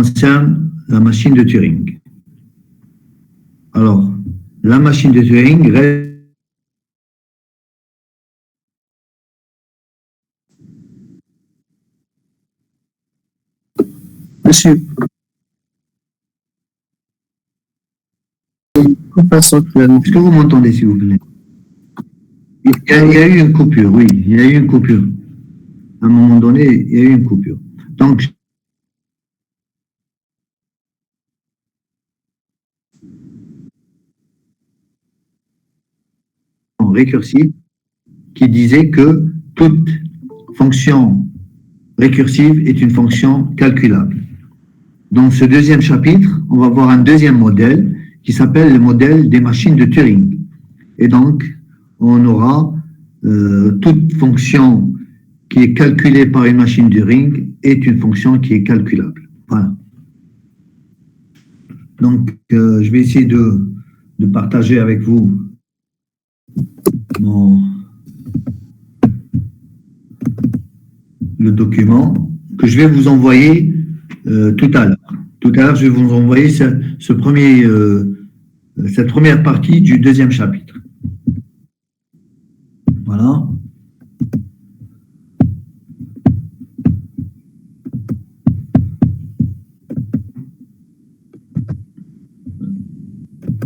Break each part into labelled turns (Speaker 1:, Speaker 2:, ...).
Speaker 1: concerne la machine de Turing. Alors, la machine de Turing reste...
Speaker 2: Monsieur.
Speaker 1: Est-ce que vous m'entendez, s'il vous plaît? Il y a eu une coupure, oui, il y a eu une coupure. À un moment donné, il y a eu une coupure. Donc, récursive qui disait que toute fonction récursive est une fonction calculable. Dans ce deuxième chapitre, on va voir un deuxième modèle qui s'appelle le modèle des machines de Turing. Et donc, on aura toute fonction qui est calculée par une machine de Turing est une fonction qui est calculable. Voilà. Donc, je vais essayer de partager avec vous le document que je vais vous envoyer tout à l'heure. Tout à l'heure, je vais vous envoyer cette première partie du deuxième chapitre. Voilà.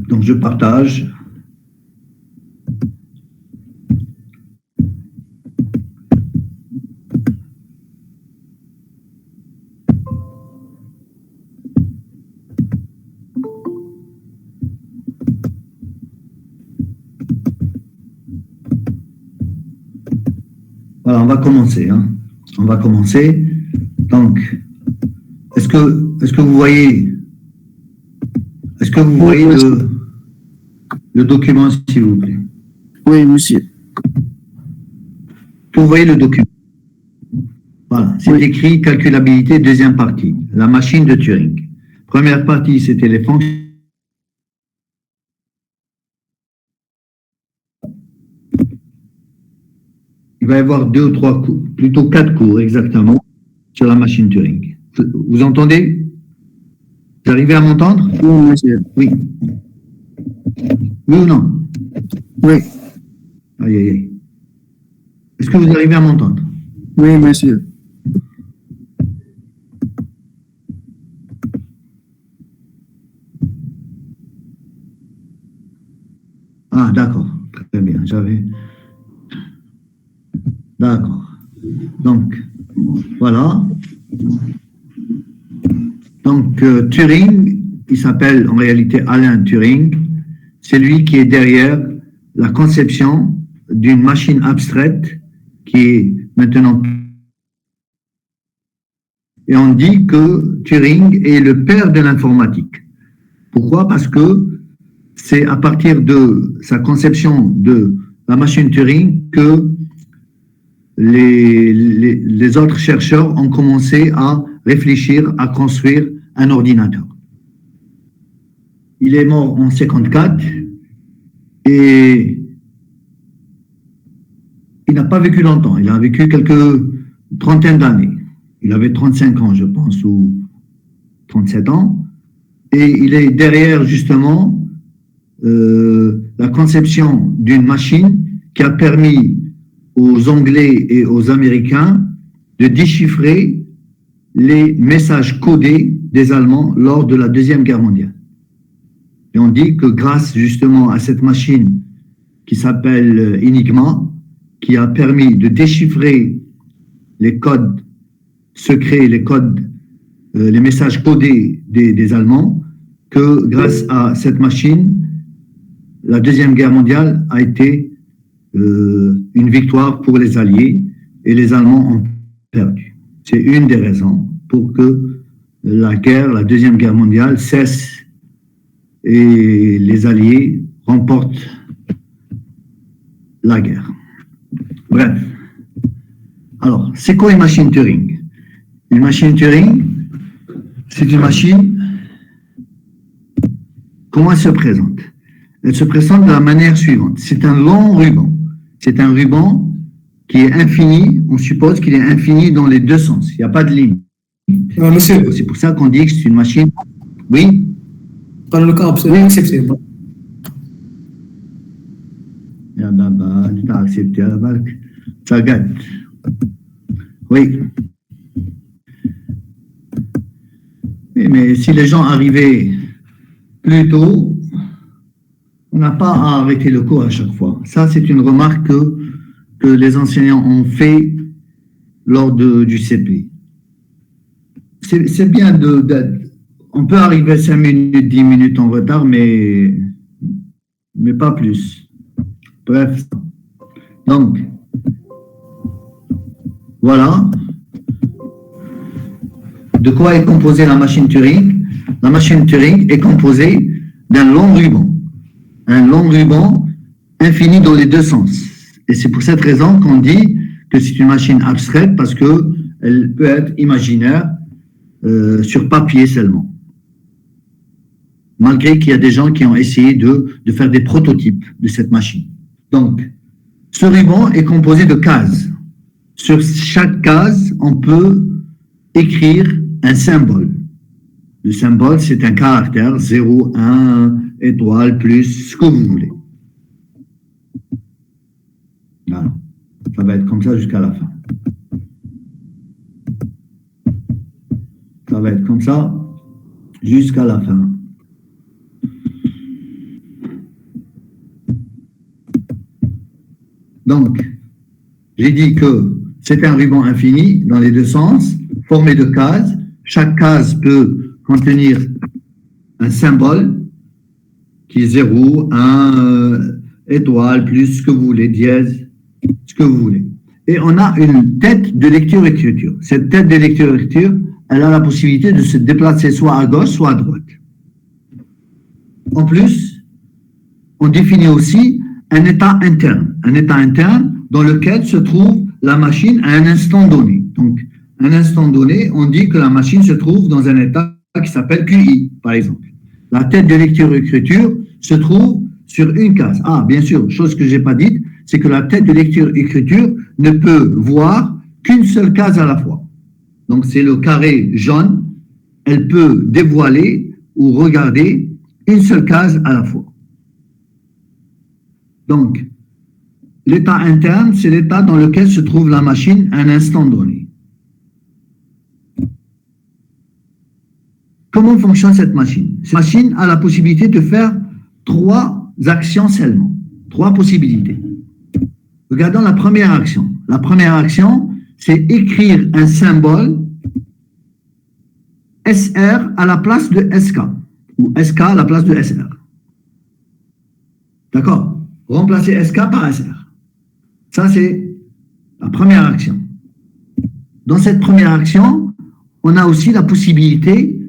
Speaker 1: Donc, je partage. Voilà, on va commencer. On va commencer. Donc, est-ce que vous voyez le document, s'il vous plaît?
Speaker 2: Oui, monsieur.
Speaker 1: Vous voyez le document? Voilà, c'est écrit calculabilité, deuxième partie, la machine de Turing. Première partie, c'était les fonctions. Il va y avoir 2 ou 3 cours, plutôt 4 cours exactement, sur la machine Turing. Vous entendez? Vous arrivez à m'entendre?
Speaker 2: Oui, monsieur.
Speaker 1: Oui. Oui ou non?
Speaker 2: Oui.
Speaker 1: Aïe, aïe, aïe. Est-ce que vous arrivez à m'entendre?
Speaker 2: Oui, monsieur.
Speaker 1: Ah, d'accord. Très bien. D'accord. Donc, voilà. Donc, Turing, il s'appelle en réalité Alan Turing. C'est lui qui est derrière la conception d'une machine abstraite qui est maintenant... Et on dit que Turing est le père de l'informatique. Pourquoi? Parce que c'est à partir de sa conception de la machine Turing que les autres chercheurs ont commencé à réfléchir à construire un ordinateur. Il est mort en 1954 et il n'a pas vécu longtemps. Il a vécu quelques trentaine d'années. Il avait 35 ans, je pense, ou 37 ans. Et il est derrière, justement, la conception d'une machine qui a permis aux Anglais et aux Américains de déchiffrer les messages codés des Allemands lors de la Deuxième Guerre mondiale. Et on dit que grâce justement à cette machine qui s'appelle Enigma, qui a permis de déchiffrer les codes secrets, les messages codés des Allemands, que grâce à cette machine, la Deuxième Guerre mondiale a été une victoire pour les Alliés et les Allemands ont perdu. C'est une des raisons pour que la Deuxième Guerre mondiale cesse et les Alliés remportent la guerre. Bref. Alors, c'est quoi une machine Turing? Une machine Turing, c'est une machine... Comment elle se présente? Elle se présente de la manière suivante. C'est un long ruban. C'est un ruban qui est infini. On suppose qu'il est infini dans les deux sens. Il n'y a pas de ligne.
Speaker 3: Monsieur,
Speaker 1: C'est pour ça qu'on dit que c'est une machine. Oui,
Speaker 3: dans le cas, c'est accepté.
Speaker 1: ah bah, tu as accepté la barque. Ça gagne. Oui. Oui, mais si les gens arrivaient plus tôt, on n'a pas à arrêter le cours à chaque fois. Ça, c'est une remarque que les enseignants ont fait lors du CP. C'est bien on peut arriver 5 minutes, 10 minutes en retard, mais pas plus. Bref. Donc, voilà. De quoi est composée la machine Turing? La machine Turing est composée d'un long ruban. Un long ruban infini dans les deux sens. Et c'est pour cette raison qu'on dit que c'est une machine abstraite parce qu'elle peut être imaginaire sur papier seulement. Malgré qu'il y a des gens qui ont essayé de faire des prototypes de cette machine. Donc, ce ruban est composé de cases. Sur chaque case, on peut écrire un symbole. Le symbole, c'est un caractère, 0, 1, étoile, plus, ce que vous voulez. Voilà. Ça va être comme ça jusqu'à la fin. Ça va être comme ça jusqu'à la fin. Donc, j'ai dit que c'est un ruban infini dans les deux sens, formé de cases. Chaque case peut contenir un symbole qui est 0, 1, étoile, plus, ce que vous voulez, dièse, ce que vous voulez. Et on a une tête de lecture-écriture. Cette tête de lecture-écriture, elle a la possibilité de se déplacer soit à gauche, soit à droite. En plus, on définit aussi un état interne dans lequel se trouve la machine à un instant donné. Donc, à un instant donné, on dit que la machine se trouve dans un état qui s'appelle QI, par exemple. La tête de lecture-écriture se trouve sur une case. Ah, bien sûr, chose que je n'ai pas dite, c'est que la tête de lecture-écriture ne peut voir qu'une seule case à la fois. Donc, c'est le carré jaune. Elle peut dévoiler ou regarder une seule case à la fois. Donc, l'état interne, c'est l'état dans lequel se trouve la machine à un instant donné. Comment fonctionne cette machine? Cette machine a la possibilité de faire 3 actions seulement, 3 possibilités. Regardons la première action. La première action, c'est écrire un symbole SR à la place de SK, ou SK à la place de SR. D'accord? Remplacer SK par SR. Ça, c'est la première action. Dans cette première action, on a aussi la possibilité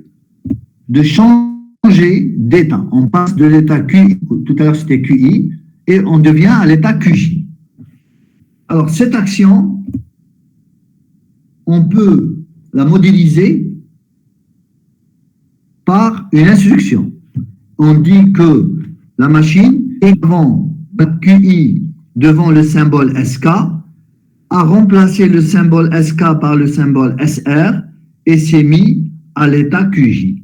Speaker 1: de changer d'état. On passe de l'état QI, tout à l'heure c'était QI, et on devient à l'état QJ. Alors, cette action, on peut la modéliser par une instruction. On dit que la machine est devant QI, devant le symbole SK, a remplacé le symbole SK par le symbole SR et s'est mis à l'état QJ.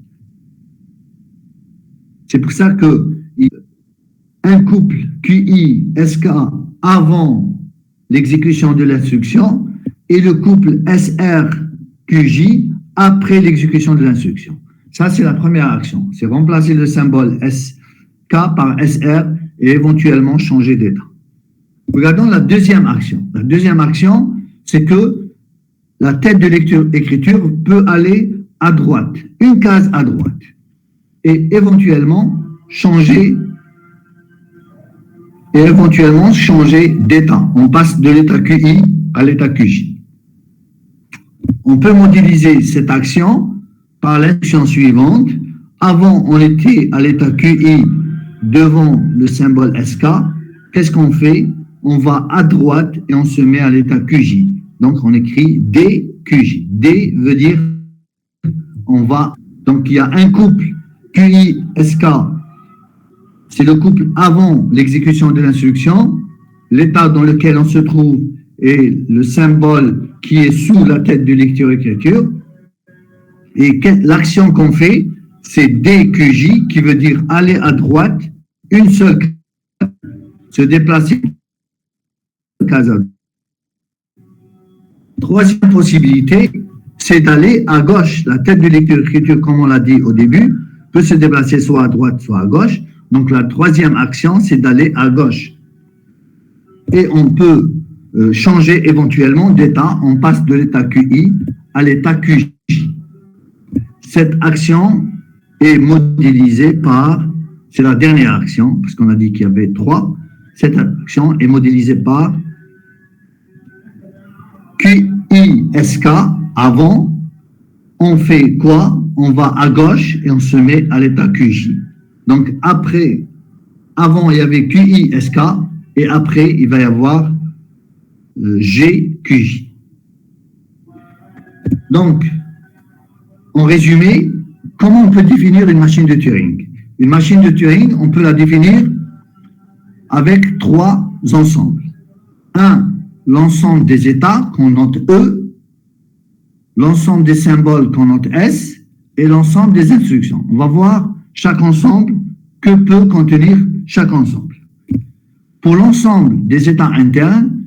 Speaker 1: C'est pour ça que un couple QI-SK avant l'exécution de l'instruction et le couple SR-QJ après l'exécution de l'instruction. Ça, c'est la première action. C'est remplacer le symbole SK par SR et éventuellement changer d'état. Regardons la deuxième action. La deuxième action, c'est que la tête de lecture-écriture peut aller à droite, une case à droite, et éventuellement changer d'état. On passe de l'état QI à l'état QJ. On peut modéliser cette action par l'instruction suivante. Avant, on était à l'état QI devant le symbole SK. Qu'est-ce qu'on fait? On va à droite et on se met à l'état QJ. Donc, on écrit DQJ. D veut dire on va. Donc, il y a un couple QI-SK, c'est le couple avant l'exécution de l'instruction, l'état dans lequel on se trouve est le symbole qui est sous la tête de lecture-écriture, Et l'action qu'on fait, c'est DQJ, qui veut dire aller à droite, une seule case, se déplacer case à droite. Troisième possibilité, c'est d'aller à gauche. La tête de lecture-écriture, comme on l'a dit au début, peut se déplacer soit à droite, soit à gauche. Donc la troisième action, c'est d'aller à gauche. Et on peut changer éventuellement d'état. On passe de l'état QI à l'état QJ. Cette action est modélisée par, c'est la dernière action, parce qu'on a dit qu'il y avait 3. Cette action est modélisée par QISK. Avant, on fait quoi? On va à gauche et on se met à l'état QJ. Donc après, avant il y avait QISK et après il va y avoir GQJ. Donc, en résumé, comment on peut définir une machine de Turing? Une machine de Turing, on peut la définir avec 3 ensembles. Un, l'ensemble des états qu'on note E, l'ensemble des symboles qu'on note S et l'ensemble des instructions. On va voir chaque ensemble, que peut contenir chaque ensemble. Pour l'ensemble des états internes,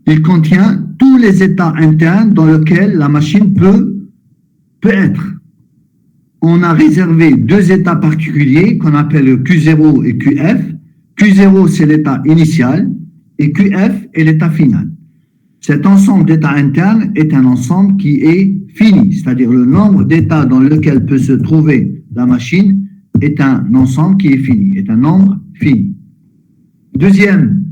Speaker 1: il contient tous les états internes dans lesquels la machine peut être. On a réservé 2 états particuliers qu'on appelle Q0 et QF. Q0, c'est l'état initial et QF est l'état final. Cet ensemble d'états internes est un ensemble qui est fini, c'est-à-dire le nombre d'états dans lequel peut se trouver la machine est un ensemble qui est fini, est un nombre fini. Deuxième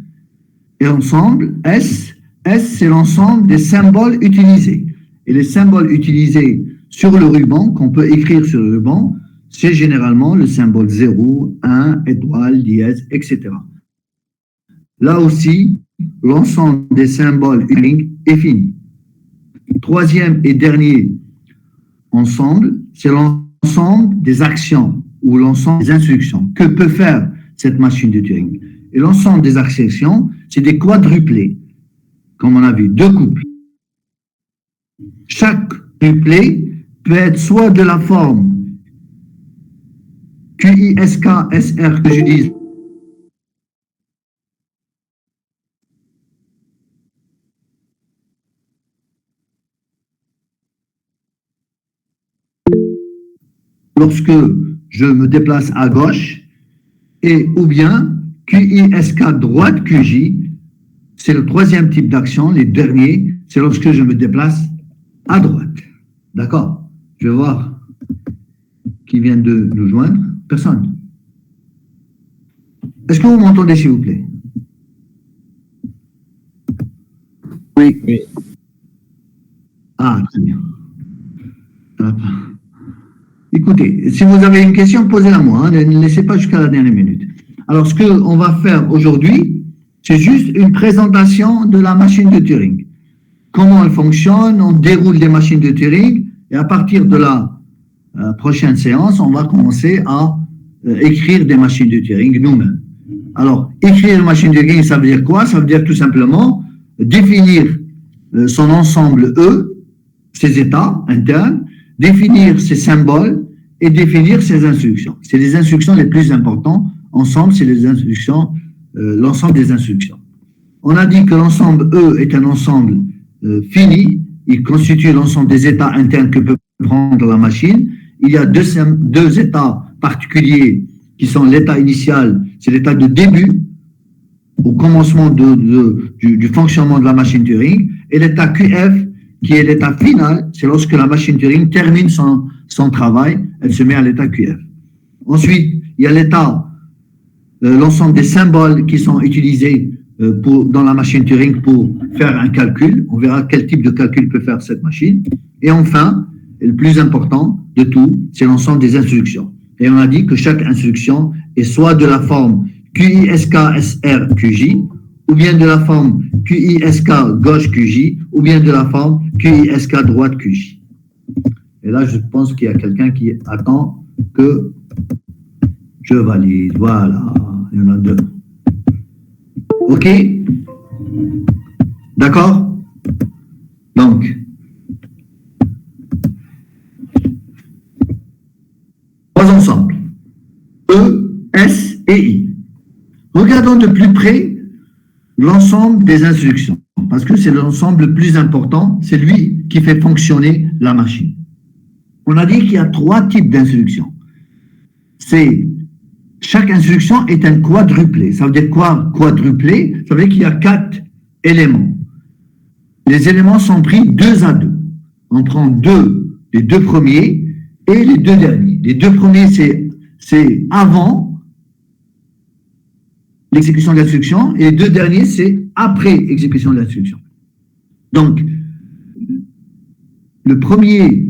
Speaker 1: ensemble, S, c'est l'ensemble des symboles utilisés. Et les symboles utilisés sur le ruban, qu'on peut écrire sur le ruban, c'est généralement le symbole 0, 1, étoile, dièse, etc. Là aussi, l'ensemble des symboles uniques est fini. Troisième et dernier ensemble, c'est l'ensemble des actions ou l'ensemble des instructions. Que peut faire cette machine de Turing? Et l'ensemble des actions, c'est des quadruplés, comme on a vu, 2 couples. Chaque quadruplé peut être soit de la forme QISK, SR, que je dis, lorsque je me déplace à gauche, et ou bien QISK droite QJ, c'est le troisième type d'action. Les derniers, c'est lorsque je me déplace à droite. D'accord? Je vais voir qui vient de nous joindre. Personne. Est-ce que vous m'entendez, s'il vous plaît?
Speaker 2: Oui.
Speaker 1: Ah, très bien. Écoutez, si vous avez une question, posez-la moi. Hein, ne laissez pas jusqu'à la dernière minute. Alors, ce qu'on va faire aujourd'hui, c'est juste une présentation de la machine de Turing. Comment elle fonctionne, on déroule des machines de Turing, et à partir de la prochaine séance, on va commencer à écrire des machines de Turing nous-mêmes. Alors, écrire une machine de Turing, ça veut dire quoi? Ça veut dire tout simplement définir son ensemble E, ses états internes, définir ses symboles et définir ses instructions. C'est les instructions les plus importantes. Ensemble, c'est les instructions, l'ensemble des instructions. On a dit que l'ensemble E est un ensemble fini. Il constitue l'ensemble des états internes que peut prendre la machine. Il y a 2 états particuliers qui sont l'état initial, c'est l'état de début, au commencement du fonctionnement de la machine Turing, et l'état QF, qui est l'état final, c'est lorsque la machine Turing termine son travail, elle se met à l'état QF. Ensuite, il y a l'état, l'ensemble des symboles qui sont utilisés dans la machine Turing pour faire un calcul. On verra quel type de calcul peut faire cette machine. Et enfin, le plus important de tout, c'est l'ensemble des instructions. Et on a dit que chaque instruction est soit de la forme QISK SR QJ, ou bien de la forme QISK gauche QJ, ou bien de la forme QISK droite QJ. Et là, je pense qu'il y a quelqu'un qui attend que je valide. Voilà, il y en a 2. OK? D'accord? Donc, trois ensembles, E, S et I. Regardons de plus près l'ensemble des instructions, parce que c'est l'ensemble le plus important, c'est lui qui fait fonctionner la machine. On a dit qu'il y a trois types d'instructions. Chaque instruction est un quadruplé. Ça veut dire quoi, quadruplé? Ça veut dire qu'il y a 4 éléments. Les éléments sont pris 2 à 2. On prend les deux premiers et les 2 derniers. Les 2 premiers, c'est avant l'exécution de l'instruction, et les 2 derniers, c'est après exécution de l'instruction. Donc, le premier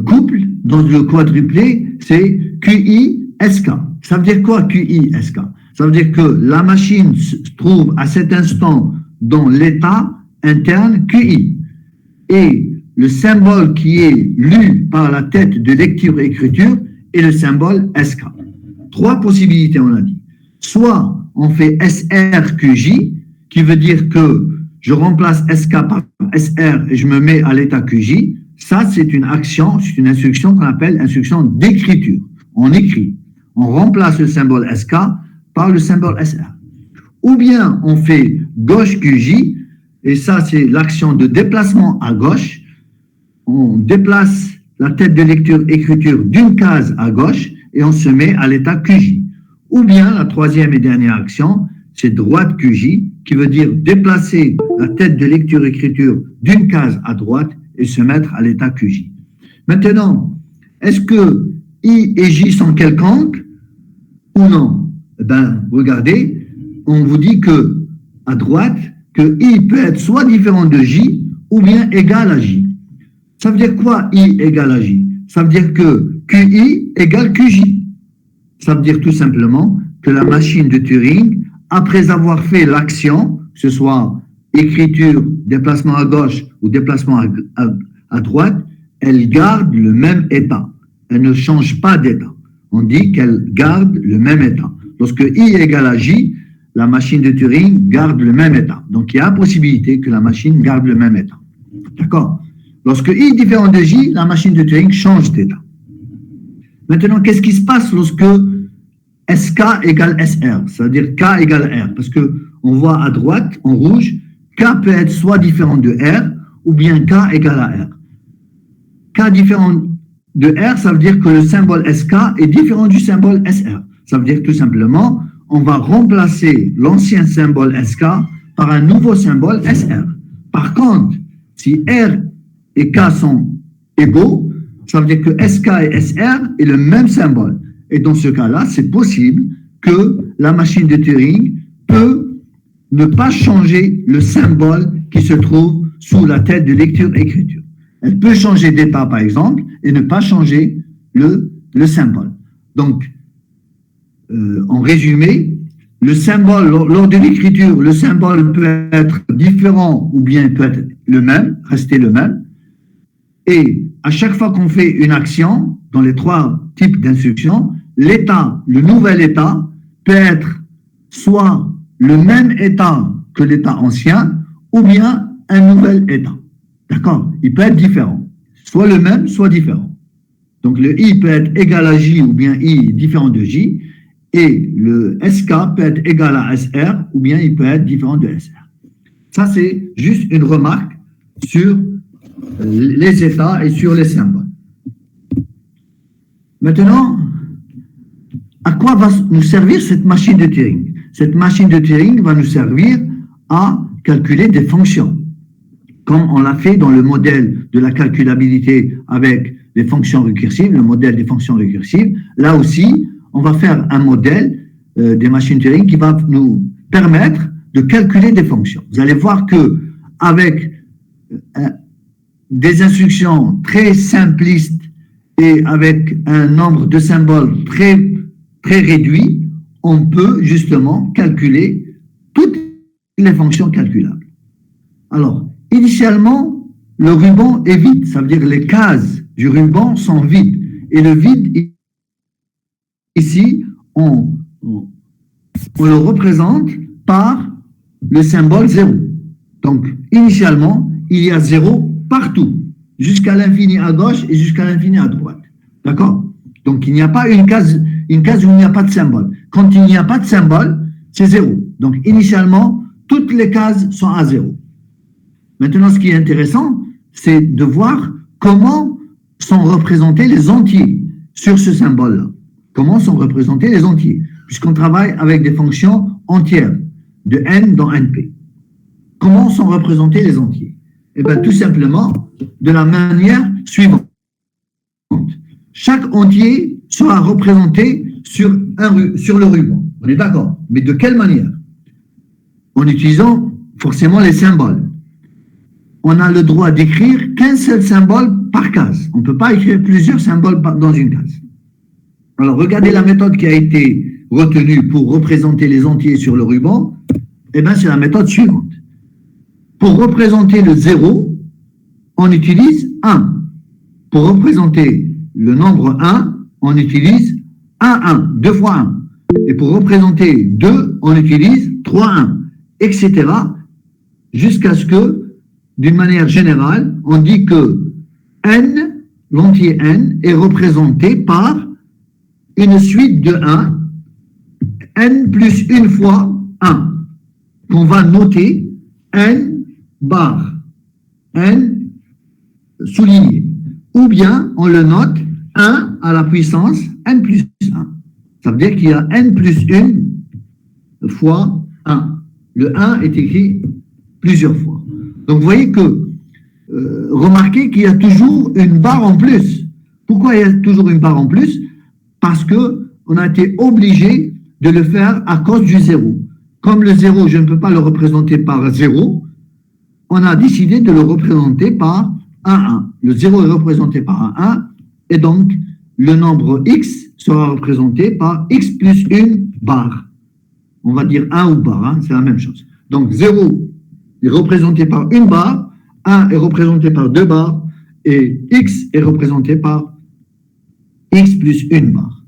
Speaker 1: couple dans le quadruplé, c'est QI-SK. Ça veut dire quoi, QI-SK? Ça veut dire que la machine se trouve à cet instant dans l'état interne QI. Et le symbole qui est lu par la tête de lecture-écriture est le symbole SK. 3 possibilités, on a dit. Soit on fait SRQJ, qui veut dire que je remplace SK par SR et je me mets à l'état QJ. Ça, c'est une action, c'est une instruction qu'on appelle instruction d'écriture. On écrit. On remplace le symbole SK par le symbole SR. Ou bien on fait gauche QJ, et ça, c'est l'action de déplacement à gauche. On déplace la tête de lecture-écriture d'une case à gauche et on se met à l'état QJ. Ou bien, la troisième et dernière action, c'est droite QJ, qui veut dire déplacer la tête de lecture-écriture d'une case à droite et se mettre à l'état QJ. Maintenant, est-ce que I et J sont quelconques ou non? Eh bien, regardez, on vous dit que à droite, que I peut être soit différent de J ou bien égal à J. Ça veut dire quoi, I égale à J? Ça veut dire que QI égale QJ. Ça veut dire tout simplement que la machine de Turing, après avoir fait l'action, que ce soit écriture, déplacement à gauche ou déplacement à droite, elle garde le même état. Elle ne change pas d'état. On dit qu'elle garde le même état. Lorsque I égale à J, la machine de Turing garde le même état. Donc, il y a possibilité que la machine garde le même état. D'accord? Lorsque I est différent de J, la machine de Turing change d'état. Maintenant, qu'est-ce qui se passe lorsque SK égale SR? C'est-à-dire K égale R. Parce qu'on voit à droite, en rouge, K peut être soit différent de R, ou bien K égale à R. K différent de R, ça veut dire que le symbole SK est différent du symbole SR. Ça veut dire tout simplement, on va remplacer l'ancien symbole SK par un nouveau symbole SR. Par contre, si R et K sont égaux, ça veut dire que SK et SR est le même symbole. Et dans ce cas-là, c'est possible que la machine de Turing peut ne pas changer le symbole qui se trouve sous la tête de lecture-écriture. Elle peut changer d'état, par exemple, et ne pas changer le symbole. Donc, en résumé, le symbole, lors de l'écriture, le symbole peut être différent ou bien peut être le même, rester le même. Et à chaque fois qu'on fait une action, dans les 3 types d'instructions, l'état, le nouvel état, peut être soit le même état que l'état ancien, ou bien un nouvel état. D'accord? Il peut être différent. Soit le même, soit différent. Donc le I peut être égal à J, ou bien I différent de J, et le SK peut être égal à SR, ou bien il peut être différent de SR. Ça, c'est juste une remarque sur les états et sur les symboles. Maintenant, à quoi va nous servir cette machine de Turing? Cette machine de Turing va nous servir à calculer des fonctions, comme on l'a fait dans le modèle de la calculabilité avec les fonctions récursives, le modèle des fonctions récursives. Là aussi, on va faire un modèle des machines Turing qui va nous permettre de calculer des fonctions. Vous allez voir que avec des instructions très simplistes et avec un nombre de symboles très réduit, on peut justement calculer toutes les fonctions calculables. Alors, initialement, le ruban est vide, ça veut dire que les cases du ruban sont vides. Et le vide, ici, on le représente par le symbole 0. Donc, initialement, il y a 0 partout, jusqu'à l'infini à gauche et jusqu'à l'infini à droite. D'accord? Donc, il n'y a pas une case où il n'y a pas de symbole. Quand il n'y a pas de symbole, c'est 0. Donc, initialement, toutes les cases sont à 0. Maintenant, ce qui est intéressant, c'est de voir comment sont représentés les entiers sur ce symbole-là. Comment sont représentés les entiers? Puisqu'on travaille avec des fonctions entières, de n dans np. Comment sont représentés les entiers? Eh bien, tout simplement, de la manière suivante. Chaque entier sera représenté sur le ruban. On est d'accord? Mais de quelle manière? En utilisant forcément les symboles. On a le droit d'écrire qu'un seul symbole par case. On ne peut pas écrire plusieurs symboles dans une case. Alors, regardez la méthode qui a été retenue pour représenter les entiers sur le ruban. Eh bien, c'est la méthode suivante. Pour représenter le 0, on utilise 1. Pour représenter le nombre 1, on utilise 1, 2 fois 1. Et pour représenter 2, on utilise 3, 1, etc. Jusqu'à ce que, d'une manière générale, on dit que n, l'entier n, est représenté par une suite de 1, n plus une fois 1, qu'on va noter n bar, n souligné. Ou bien, on le note 1 à la puissance n plus 1. Ça veut dire qu'il y a n plus 1 fois 1. Le 1 est écrit plusieurs fois. Donc, vous voyez que, remarquez qu'il y a toujours une barre en plus. Pourquoi il y a toujours une barre en plus? Parce qu'on a été obligé de le faire à cause du 0. Comme le 0, je ne peux pas le représenter par 0, on a décidé de le représenter par un 1. Le 0 est représenté par un 1, et donc le nombre x sera représenté par x plus une barre. On va dire 1 ou barre, hein, c'est la même chose. Donc 0 est représenté par une barre, 1 est représenté par 2 barres, et x est représenté par x plus une barre.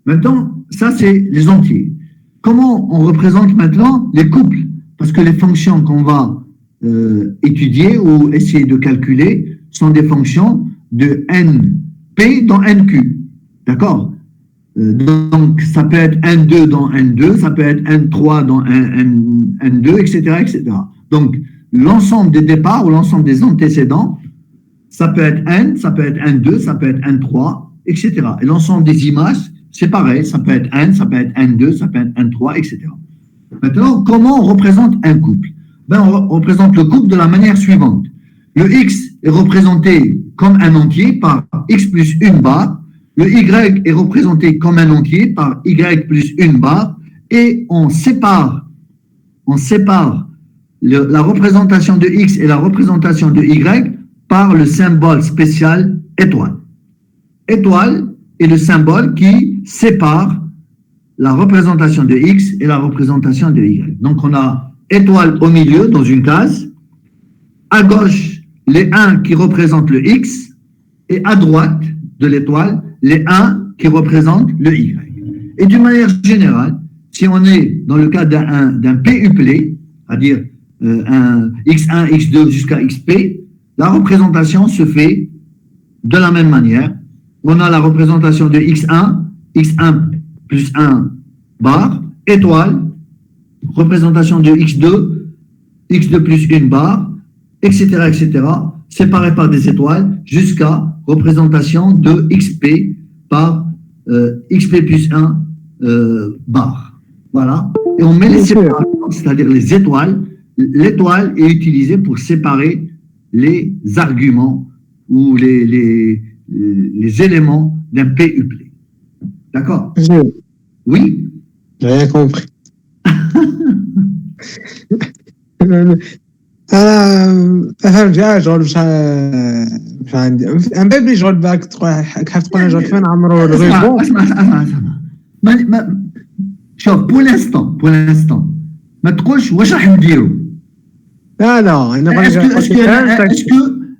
Speaker 1: Maintenant, ça c'est les entiers. Comment on représente maintenant les couples? Parce que les fonctions qu'on va étudier ou essayer de calculer sont des fonctions de np dans nq. D'accord? Donc, ça peut être n2 dans n2, ça peut être n3 dans n2, etc., etc. Donc, l'ensemble des départs ou l'ensemble des antécédents, ça peut être n, ça peut être n2, ça peut être n3, etc. Et l'ensemble des images, c'est pareil, ça peut être n, ça peut être n2, ça peut être n3, etc. Maintenant, comment on représente un couple? Ben, on représente le couple de la manière suivante. Le x est représenté comme un entier par x plus une barre. Le y est représenté comme un entier par y plus une barre. Et on sépare la représentation de x et la représentation de y par le symbole spécial étoile. Étoile est le symbole qui sépare la représentation de x et la représentation de y. Donc, on a étoile au milieu dans une case, à gauche, les 1 qui représentent le x, et à droite de l'étoile, les 1 qui représentent le y. Et d'une manière générale, si on est dans le cas d'un PUPLé, c'est-à-dire un x1, x2 jusqu'à xp, la représentation se fait de la même manière. On a la représentation de x1, x1 plus 1 barre, étoile, représentation de x2, x2 plus une barre, etc., etc., séparés par des étoiles, jusqu'à représentation de xp par xp plus 1 barre. Voilà. Et on met les séparations, c'est-à-dire les étoiles. L'étoile est utilisée pour séparer les arguments ou les éléments d'un PUPLé. D'accord? Oui?
Speaker 2: J'ai rien compris. انا شغل مش عندي امبابي شغل باك كيف تقول شغل كيف نعمروا الريبون
Speaker 1: اسمع شوف بور لانستون ما تقولش واش راح نديروا.
Speaker 2: لا انا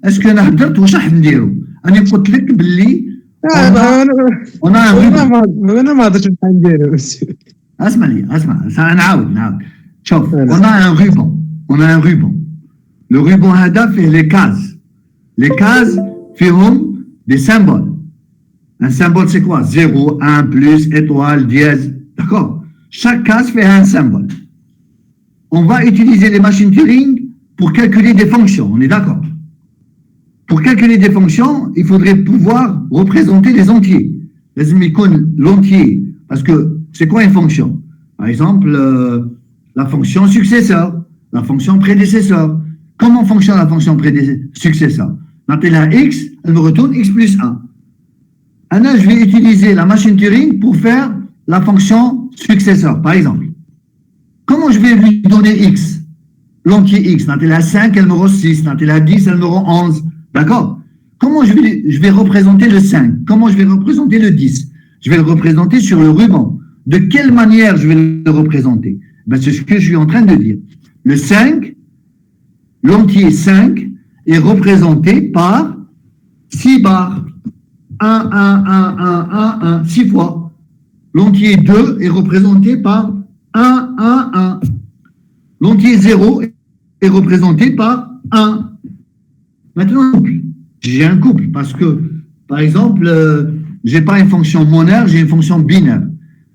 Speaker 1: اسكو انا هدرت واش راح نديروا. انا قلت لك باللي
Speaker 2: انا ما هضرتش بحال نديروا.
Speaker 1: اسمع نعاود شوف on a un ruban. Le ruban هذا فيه les cases فيهم des symboles. Un symbole, c'est quoi? 0, 1, plus, étoile, dièse. D'accord? Chaque case fait un symbole. On va utiliser les machines Turing pour calculer des fonctions. On est d'accord? Pour calculer des fonctions, il faudrait pouvoir représenter les entiers. L'entier, parce que c'est quoi une fonction? Par exemple, la fonction successeur, la fonction prédécesseur. Comment fonctionne la fonction successeur? Quand elle a x, elle me retourne x plus 1. Maintenant, je vais utiliser la machine Turing pour faire la fonction successeur, par exemple. Comment je vais lui donner x? L'entier x. Quand elle a 5, elle me rend 6. Quand elle a 10, elle me rend 11. D'accord? Comment je vais représenter le 5? Comment je vais représenter le 10? Je vais le représenter sur le ruban. De quelle manière je vais le représenter? Ben, c'est ce que je suis en train de dire. Le 5, l'entier 5 est représenté par 6 barres. 1, 1, 1, 1, 1, 1, 6 fois. L'entier 2 est représenté par 1, 1, 1. L'entier 0 est représenté par 1. Maintenant, j'ai un couple parce que, par exemple, je n'ai pas une fonction monaire, j'ai une fonction binaire.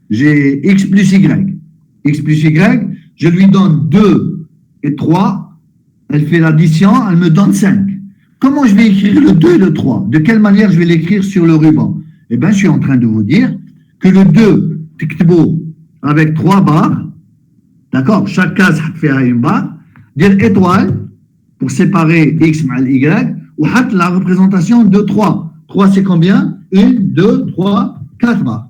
Speaker 1: J'ai x plus y. X plus y, je lui donne 2 et 3. Elle fait l'addition, elle me donne 5. Comment je vais écrire le 2 et le 3? De quelle manière je vais l'écrire sur le ruban? Eh bien, je suis en train de vous dire que le 2, avec 3 barres, d'accord? Chaque case fait une barre, dire étoile, pour séparer x mal y, ou la représentation de 3. 3, c'est combien? 1, 2, 3, 4 barres.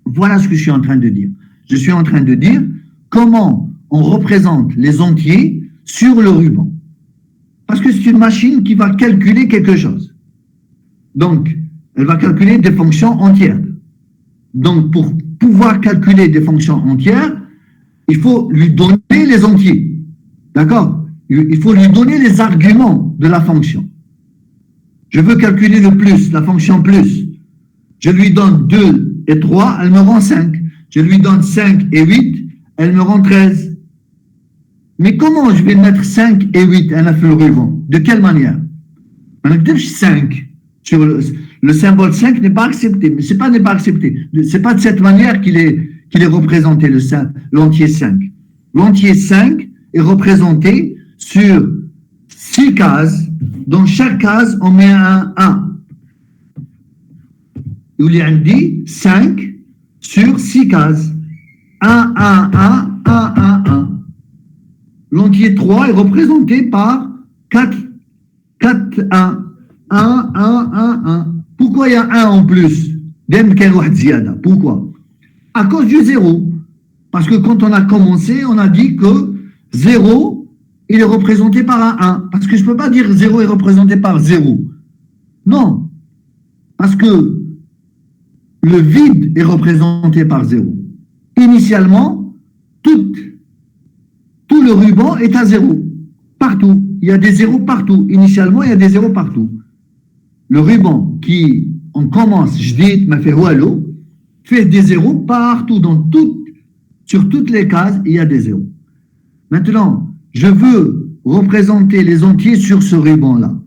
Speaker 1: Voilà ce que je suis en train de dire. Je suis en train de dire comment on représente les entiers sur le ruban. Parce que c'est une machine qui va calculer quelque chose. Donc, elle va calculer des fonctions entières. Donc, pour pouvoir calculer des fonctions entières, il faut lui donner les entiers. D'accord? Il faut lui donner les arguments de la fonction. Je veux calculer le plus, la fonction plus. Je lui donne 2 et 3, elle me rend 5. Je lui donne 5 et 8, elle me rend 13. Mais comment je vais mettre 5 et 8 à la le ruban? De quelle manière? 5. Sur le symbole 5 n'est pas accepté. Mais c'est pas n'est pas accepté. C'est pas de cette manière qu'il est représenté, l'entier 5. L'entier 5 est représenté sur 6 cases. Dans chaque case, on met un 1. Il y a dit 5 sur 6 cases. 1, 1, 1, 1, 1, 1. L'entier 3 est représenté par 4, 4, 1. 1, 1, 1, 1. Pourquoi il y a 1 en plus? Pourquoi? À cause du 0. Parce que quand on a commencé, on a dit que 0, il est représenté par un 1. Parce que je ne peux pas dire 0 est représenté par 0. Non. Parce que le vide est représenté par 0. Initialement, tout le ruban est à 0. Partout. Il y a des zéros partout. Initialement, il y a des zéros partout. Le ruban qui, on commence, fait des zéros partout, sur toutes les cases, il y a des zéros. Maintenant, je veux représenter les entiers sur ce ruban-là.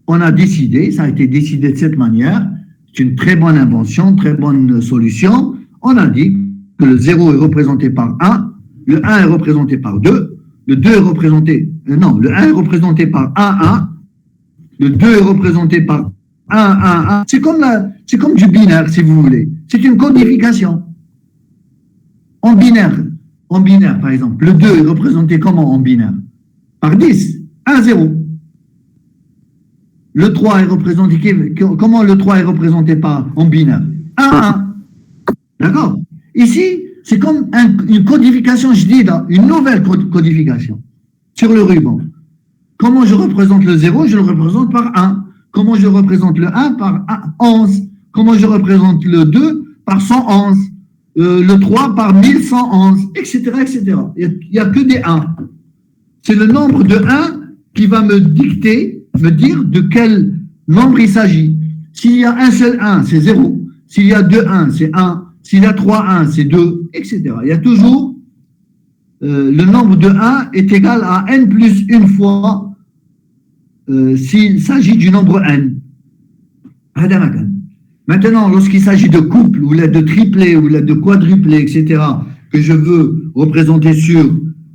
Speaker 1: On a décidé, ça a été décidé de cette manière, c'est une très bonne invention, très bonne solution. On a dit que le 0 est représenté par 1, le 1 est représenté par 2, le 2 est représenté, le 1 est représenté par 1, 1, le 2 est représenté par 1, 1, 1. C'est comme du binaire, si vous voulez. C'est une codification. En binaire, par exemple, le 2 est représenté comment en binaire? Par 10, 1, 0. Le 3 est représenté, comment le 3 est représenté en binaire? 1, 1. D'accord? Ici, c'est comme une codification, je dis, une nouvelle codification sur le ruban. Comment je représente le 0? Je le représente par 1. Comment je représente le 1? Par 11. Comment je représente le 2? Par 111. Le 3 par 1111, etc., etc. Il n'y a que des 1. C'est le nombre de 1 qui va me dire de quel nombre il s'agit. S'il y a un seul 1, c'est 0. S'il y a 2 1, c'est 1. S'il y a 3 1, c'est 2, etc. Il y a toujours le nombre de 1 est égal à n plus une fois s'il s'agit du nombre n. Maintenant, lorsqu'il s'agit de couple, ou de triplé, ou de quadruplé, etc., que je veux représenter sur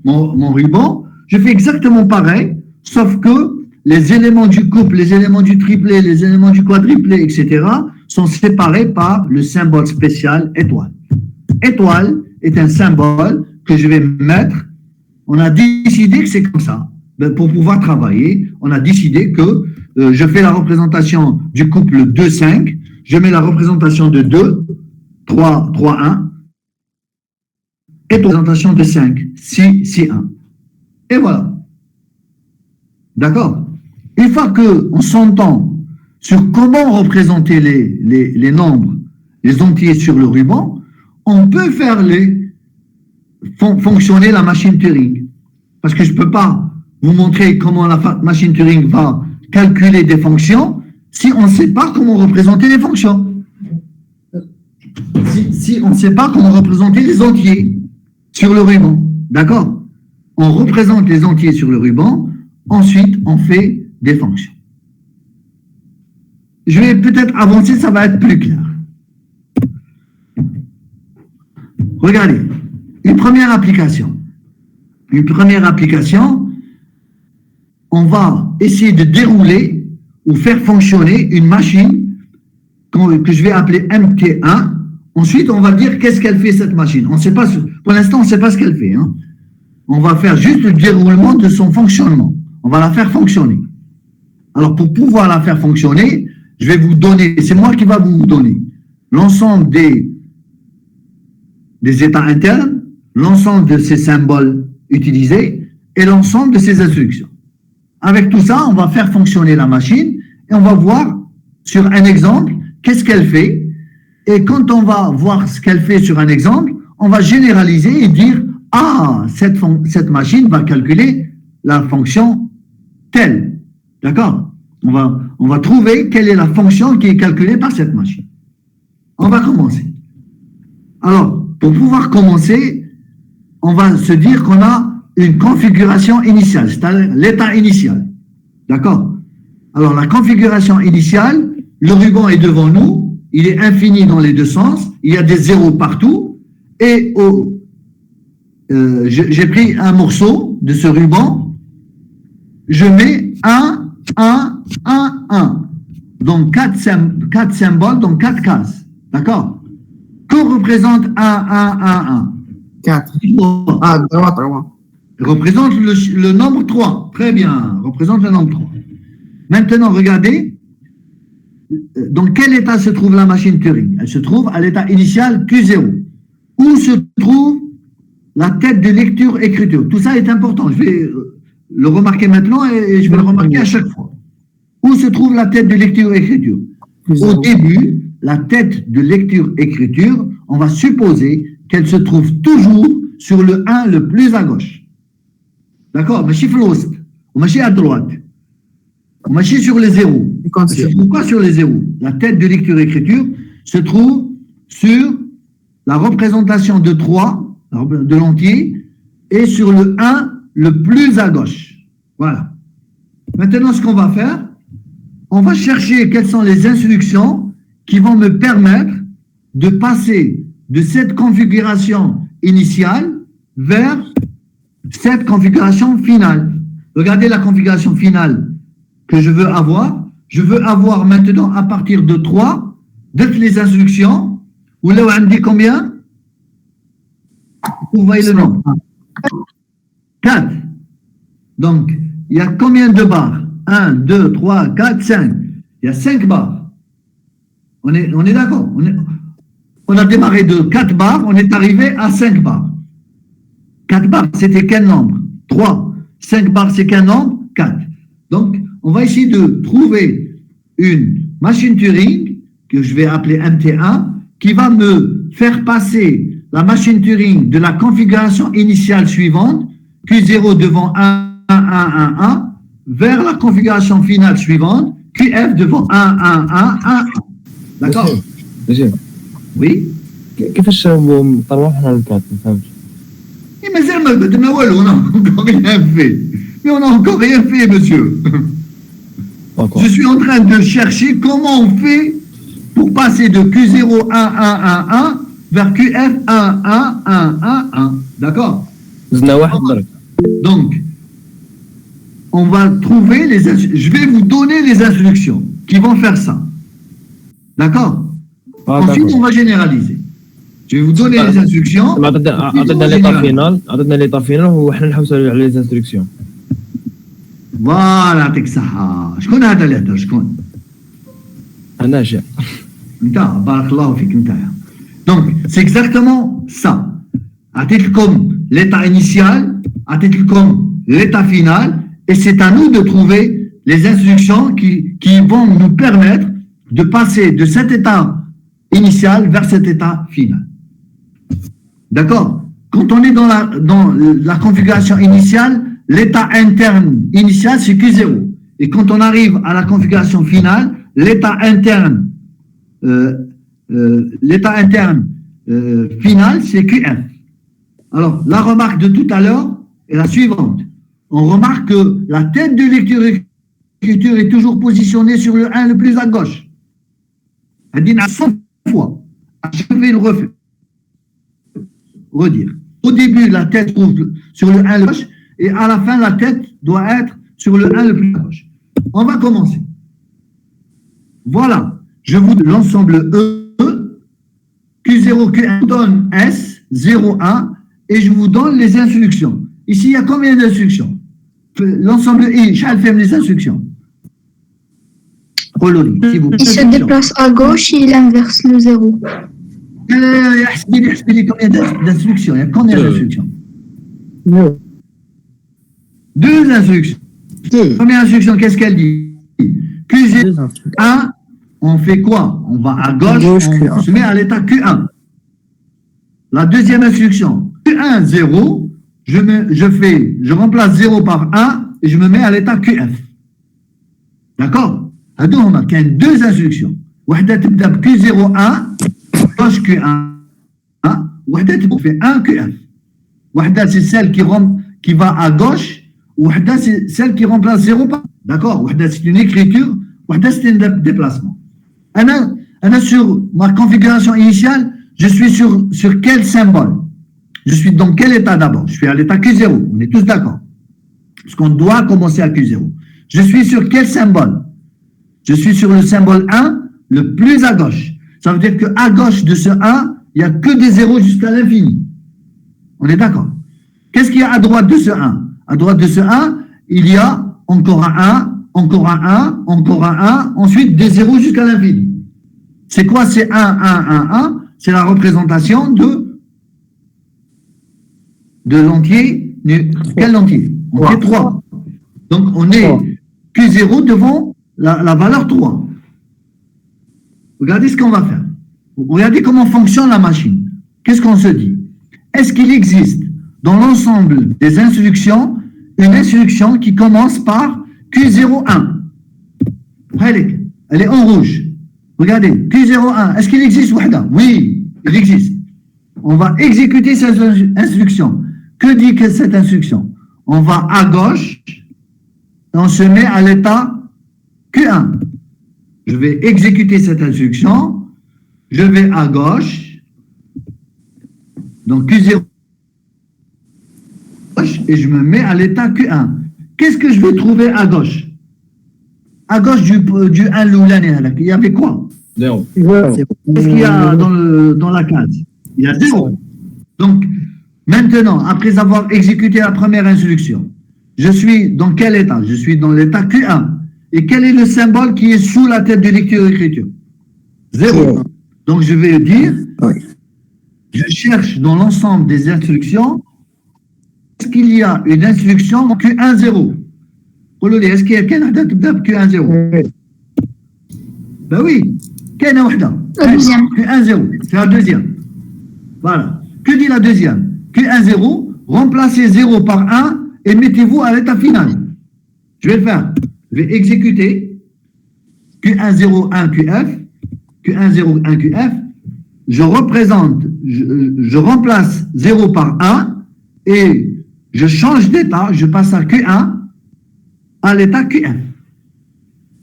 Speaker 1: mon ruban, je fais exactement pareil, sauf que les éléments du couple, les éléments du triplé, les éléments du quadruplé, etc., sont séparés par le symbole spécial étoile. Étoile est un symbole que je vais mettre. On a décidé que c'est comme ça. Pour pouvoir travailler, on a décidé que je fais la représentation du couple 2-5, je mets la représentation de 2, 3, 3, 1, et la représentation de 5, 6, 6, 1. Et voilà. D'accord? Une fois qu'on s'entend sur comment représenter les nombres, les entiers sur le ruban, on peut faire fonctionner la machine Turing. Parce que je ne peux pas vous montrer comment la machine Turing va calculer des fonctions si on ne sait pas comment représenter les fonctions. Si on ne sait pas comment représenter les entiers sur le ruban. D'accord? On représente les entiers sur le ruban, ensuite on fait des fonctions. Je vais peut-être avancer, ça va être plus clair. Regardez, une première application. On va essayer de dérouler ou faire fonctionner une machine que je vais appeler MT1. Ensuite, on va dire qu'est-ce qu'elle fait cette machine. On sait pas, pour l'instant, on ne sait pas ce qu'elle fait. Hein. On va faire juste le déroulement de son fonctionnement. On va la faire fonctionner. Alors, pour pouvoir la faire fonctionner, je vais vous donner, c'est moi qui va vous donner l'ensemble des états internes, l'ensemble de ces symboles utilisés et l'ensemble de ces instructions. Avec tout ça, on va faire fonctionner la machine et on va voir sur un exemple qu'est-ce qu'elle fait. Et quand on va voir ce qu'elle fait sur un exemple, on va généraliser et dire « Ah, cette machine va calculer la fonction telle. » D'accord? On va trouver quelle est la fonction qui est calculée par cette machine. On va commencer. Alors, pour pouvoir commencer, on va se dire qu'on a une configuration initiale, c'est-à-dire l'état initial. D'accord? Alors, la configuration initiale, le ruban est devant nous, il est infini dans les deux sens, il y a des zéros partout, et j'ai pris un morceau de ce ruban, je mets 1, 1, 1, 1. Donc, 4 symboles, donc 4 cases. D'accord? Que représente 1, 1, 1, 1?
Speaker 3: 4. Ah, 3.
Speaker 1: Représente le nombre 3. Très bien, représente le nombre 3. Maintenant, regardez, dans quel état se trouve la machine Turing? Elle se trouve à l'état initial Q0. Où se trouve la tête de lecture-écriture? Tout ça est important. Je vais le remarquer maintenant et je vais le remarquer à chaque fois. Où se trouve la tête de lecture-écriture? Au début, la tête de lecture-écriture, on va supposer qu'elle se trouve toujours sur le 1 le plus à gauche. D'accord? ماشي في الوسط وماشي à droite. وماشي sur les zéros. Pourquoi sur les zéros? La tête de lecture-écriture se trouve sur la représentation de 3, de l'entier, et sur le 1 le plus à gauche. Voilà. Maintenant, ce qu'on va faire, on va chercher quelles sont les instructions qui vont me permettre de passer de cette configuration initiale vers cette configuration finale. Regardez la configuration finale que je veux avoir. Je veux avoir maintenant à partir de 3, toutes les instructions. Ou là, on dit combien? Vous voyez le nombre. 4. Donc, il y a combien de barres? 1, 2, 3, 4, 5. Il y a 5 barres. On est d'accord. On a démarré de 4 barres, on est arrivé à 5 barres. 4 barres, c'était quel nombre? 3. 5 barres, c'est quel nombre? 4. Donc, on va essayer de trouver une machine Turing, que je vais appeler MT1, qui va me faire passer la machine Turing de la configuration initiale suivante, Q0 devant 1, 1, 1, 1, 1, vers la configuration finale suivante, QF devant 1, 1, 1, 1, 1. D'accord? Oui?
Speaker 4: كيفاش نطلعوا حنا الكات ما فهمتش.
Speaker 1: Mais on n'a encore rien fait. Mais on n'a encore rien fait, monsieur. Je suis en train de chercher comment on fait pour passer de Q0, 1, 1, 1, 1 vers QF 1, 1, 1, 1, 1. D'accord?
Speaker 4: زدنا واحد درك.
Speaker 1: Donc, on va trouver les je vais vous donner les instructions qui vont faire ça. D'accord? Ensuite, on va généraliser. Je vais vous donner les instructions.
Speaker 4: عطينا ليطا فينال، عطينا ليطا فينال وحنا نحوسوا على لي انستركسيون.
Speaker 1: فوالا يعطيك الصحة. شكون هذا اللي هدر؟ شكون؟
Speaker 4: أنا شاء.
Speaker 1: انت بارك الله فيك انت. Donc, c'est exactement ça. عطيتلكم l'état initial, عطيتلكم l'état final, et c'est à nous de trouver les instructions qui vont nous permettre de passer de cet état initial vers cet état final. D'accord? Quand on est dans la configuration initiale, l'état interne initial, c'est Q0. Et quand on arrive à la configuration finale, l'état interne final, c'est QF. Alors, la remarque de tout à l'heure est la suivante. On remarque que la tête de lecture-écriture est toujours positionnée sur le 1 le plus à gauche. Elle dit 100 fois. Je vais le redire. Au début, la tête se trouve sur le 1 le gauche, et à la fin, la tête doit être sur le 1 le plus à gauche. On va commencer. Voilà. Je vous donne l'ensemble E, Q0, Q1, donne S, 0, 1, et je vous donne les instructions. Ici, il y a combien d'instructions? L'ensemble I, chacun fait les instructions.
Speaker 5: Il se déplace à gauche et il inverse le 0.
Speaker 1: Combien d'instructions? Il y a combien d'instructions? Deux instructions. Première instruction, qu'est-ce qu'elle dit? Q1, on fait quoi? On va à gauche, on se met à l'état Q1. La deuxième instruction, Q1, 0, je remplace 0 par 1 et je me mets à l'état QF. D'accord? Il y a deux instructions. Q01, gauche Q1, fait 1 QF. C'est celle qui va à gauche, ou c'est celle qui remplace 0 par 1. D'accord? C'est une écriture, c'est un déplacement. Sur ma configuration initiale, je suis sur quel symbole? Je suis dans quel état d'abord? Je suis à l'état Q0, on est tous d'accord. Parce qu'on doit commencer à Q0. Je suis sur quel symbole? Je suis sur le symbole 1, le plus à gauche. Ça veut dire qu'à gauche de ce 1, il n'y a que des zéros jusqu'à l'infini. On est d'accord? Qu'est-ce qu'il y a à droite de ce 1? À droite de ce 1, il y a encore un 1, encore un 1, encore un 1, ensuite des zéros jusqu'à l'infini. C'est quoi ces 1, 1, 1, 1? C'est la représentation de l'entier. Quel entier? Entier 3. Donc, on est Q0 devant la valeur 3. Regardez ce qu'on va faire. Regardez comment fonctionne la machine. Qu'est-ce qu'on se dit? Est-ce qu'il existe dans l'ensemble des instructions une instruction qui commence par Q01? Elle est en rouge. Regardez, Q01, est-ce qu'il existe Wahda? Oui, il existe. On va exécuter cette instruction. Que dit que cette instruction? On va à gauche et on se met à l'état Q1. Je vais exécuter cette instruction. Je vais à gauche. Donc Q0 et je me mets à l'état Q1. Qu'est-ce que je vais trouver à gauche? À gauche du 1 l'oulani, il y avait quoi?
Speaker 4: 0.
Speaker 1: Qu'est-ce qu'il y a dans la case? Il y a 0. Donc, maintenant, après avoir exécuté la première instruction, je suis dans quel état? Je suis dans l'état Q1. Et quel est le symbole qui est sous la tête de lecture-écriture? 0. Donc, je vais dire, je cherche dans l'ensemble des instructions, est-ce qu'il y a une instruction Q1, 0? Est-ce qu'il y a Q1, 0? Ben oui. Q1, 0. C'est la deuxième. Voilà. Que dit la deuxième? Q1, 0, remplacez 0 par 1 et mettez-vous à l'état final. Je vais le faire. Je vais exécuter Q1, 0, 1, QF. Q1, 0, 1, QF. Je remplace 0 par 1 et je change d'état, je passe à Q1 à l'état QF.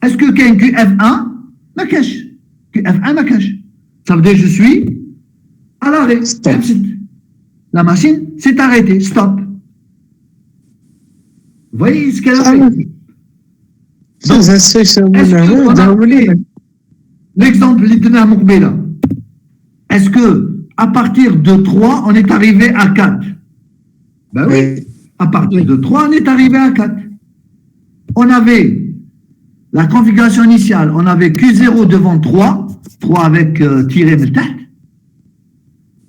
Speaker 1: Est-ce que qu'il y a un QF1? Ma cache. QF1 ما كاش. Ça veut dire je suis à l'arrêt.
Speaker 2: Stop.
Speaker 1: La machine s'est arrêtée. Stop. Vous voyez ce qu'elle a fait?
Speaker 2: زاد السيكسيون من
Speaker 1: Est-ce
Speaker 2: هنا
Speaker 1: que
Speaker 2: داهم لينا
Speaker 1: l'exemple اللي درناه مقبله, est-ce que à partir de 3 on est arrivé à 4? Ben oui, à partir de 3 on est arrivé à 4. On avait la configuration initiale, on avait Q0 devant 3 avec tiré من تحت.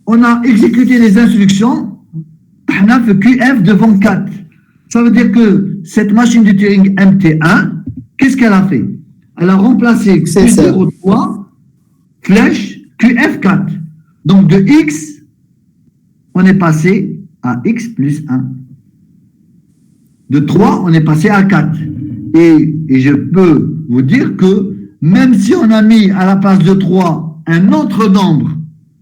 Speaker 1: On a exécuté les instructions, on a fait QF devant 4. Ça veut dire que cette machine de Turing MT1, qu'est-ce qu'elle a fait? Elle a remplacé
Speaker 3: C'est ça.
Speaker 1: Q03 flèche QF4. Donc de X, on est passé à X plus 1. De 3, on est passé à 4. Et je peux vous dire que même si on a mis à la place de 3 un autre nombre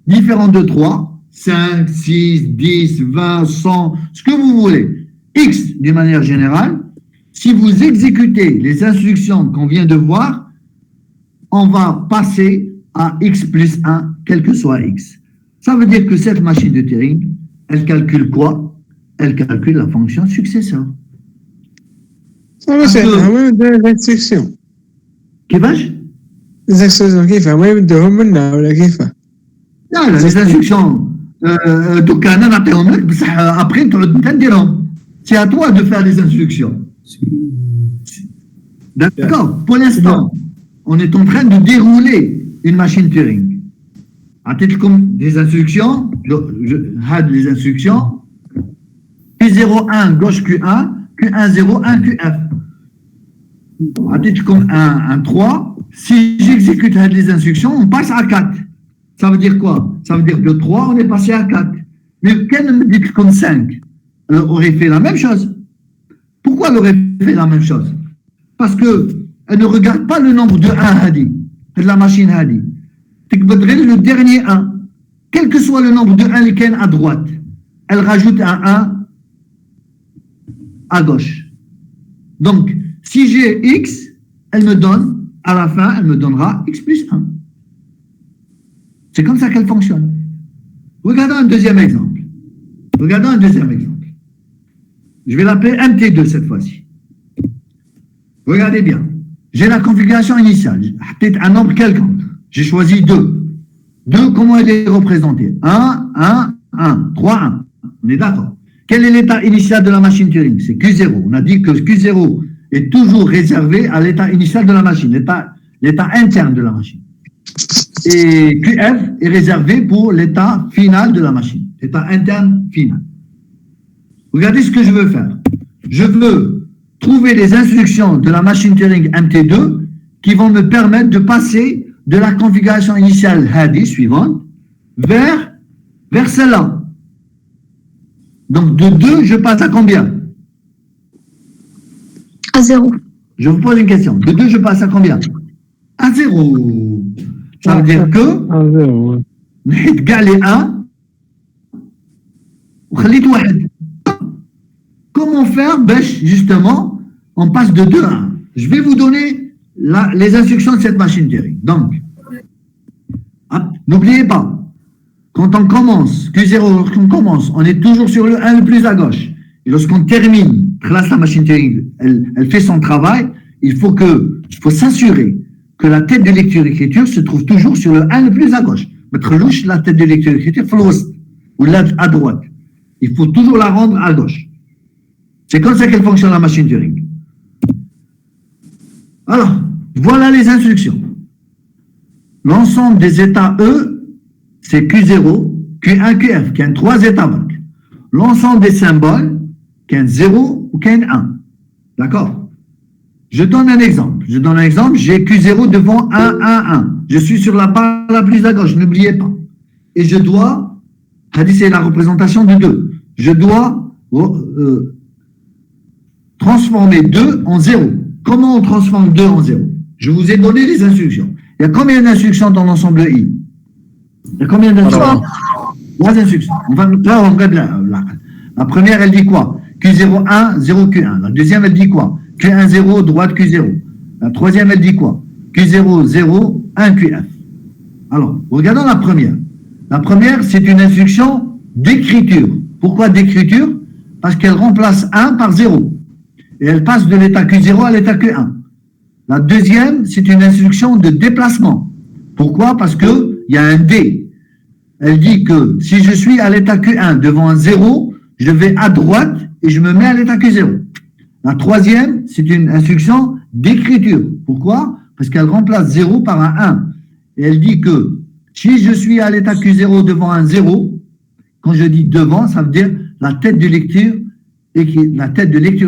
Speaker 1: différent de 3, 5, 6, 10, 20, 100, ce que vous voulez, X d'une manière générale, si vous exécutez les instructions qu'on vient de voir, on va passer à X plus 1, quel que soit X. Ça veut dire que cette machine de Turing, elle calcule quoi? Elle calcule la fonction successeur.
Speaker 2: صافي هما يبداو الانستركسيون
Speaker 1: كيفاش؟
Speaker 2: الانستركسيون كيفاه هما يبداوهم منا ولا كيفاه
Speaker 1: لا لا لي انستركسيون دوكا انا نعطيهم لك بصح ابخي تعود انت نديرهم. سي ا توا دو فير لي انستركسيون. D'accord. Pour l'instant, on est en train de dérouler une machine Turing. عطيتلكم des instructions, had les instructions Q01 gauche Q1, Q10 1 QF. عطيتلكم un 3. Si j'exécute les instructions, on passe à 4. Ça veut dire quoi? Ça veut dire que de 3, on est passé à 4. Mais qu'elle me dit comme 5, elle aurait fait la même chose. Pourquoi elle aurait fait la même chose? Parce qu'elle ne regarde pas le nombre de 1 Hadi, de la machine Hadi. Le dernier 1, quel que soit le nombre de 1 qui est à droite, elle rajoute un 1 à gauche. Donc, si j'ai X, elle me donne, à la fin, elle me donnera X plus 1. C'est comme ça qu'elle fonctionne. Regardons un deuxième exemple. Je vais l'appeler MT2 cette fois-ci. Regardez bien. J'ai la configuration initiale. Peut-être un nombre quelconque. J'ai choisi 2. 2, comment elle est représentée? 1, 1, 1, 3, 1. On est d'accord. Quel est l'état initial de la machine Turing? C'est Q0. On a dit que Q0 est toujours réservé à l'état initial de la machine, l'état interne de la machine. Et QF est réservé pour l'état final de la machine, l'état interne final. Regardez ce que je veux faire. Je veux trouver les instructions de la machine Turing MT2 qui vont me permettre de passer de la configuration initiale Hadi suivante vers celle-là. Donc de 2, je passe à combien?
Speaker 5: À 0.
Speaker 1: Je vous pose une question. De 2, je passe à combien? À 0. Ça veut dire que نحيد كاع les 1 وخليت واحد. Comment faire? Justement, on passe de 2 à 1. Je vais vous donner les instructions de cette machine Turing. Donc, n'oubliez pas, quand on commence, Q0, lorsqu'on commence, on est toujours sur le 1 le plus à gauche. Et lorsqu'on termine, la machine Turing, elle fait son travail, il faut s'assurer que la tête de lecture-écriture se trouve toujours sur le 1 le plus à gauche. La tête de lecture-écriture, ou là à droite. Il faut toujours la rendre à gauche. C'est comme ça qu'elle fonctionne la machine Turing. Alors, voilà les instructions. L'ensemble des états E, c'est Q0, Q1, QF, qui a 3 états banques. L'ensemble des symboles, qui a 0 ou qui a 1. D'accord? Je donne un exemple. J'ai Q0 devant 1, 1, 1. Je suis sur la barre la plus à gauche, n'oubliez pas. Et je dois, c'est la représentation de 2. Je dois transformer 2 en 0. Comment on transforme 2 en 0? Je vous ai donné les instructions. Il y a combien d'instructions dans l'ensemble I? Il y a combien d'instructions? 3 instructions. Là, on regarde la première, elle dit quoi? Q01, 0, Q1. La deuxième, elle dit quoi? Q1, 0, droite Q0. La troisième, elle dit quoi? Q0, 0, 1, QF. Alors, regardons la première. La première, c'est une instruction d'écriture. Pourquoi d'écriture? Parce qu'elle remplace 1 par 0. Et elle passe de l'état Q0 à l'état Q1. La deuxième, c'est une instruction de déplacement. Pourquoi? Parce qu'il y a un D. Elle dit que si je suis à l'état Q1 devant un 0, je vais à droite et je me mets à l'état Q0. La troisième, c'est une instruction d'écriture. Pourquoi? Parce qu'elle remplace 0 par un 1. Et elle dit que si je suis à l'état Q0 devant un 0, quand je dis devant, ça veut dire la tête de lecture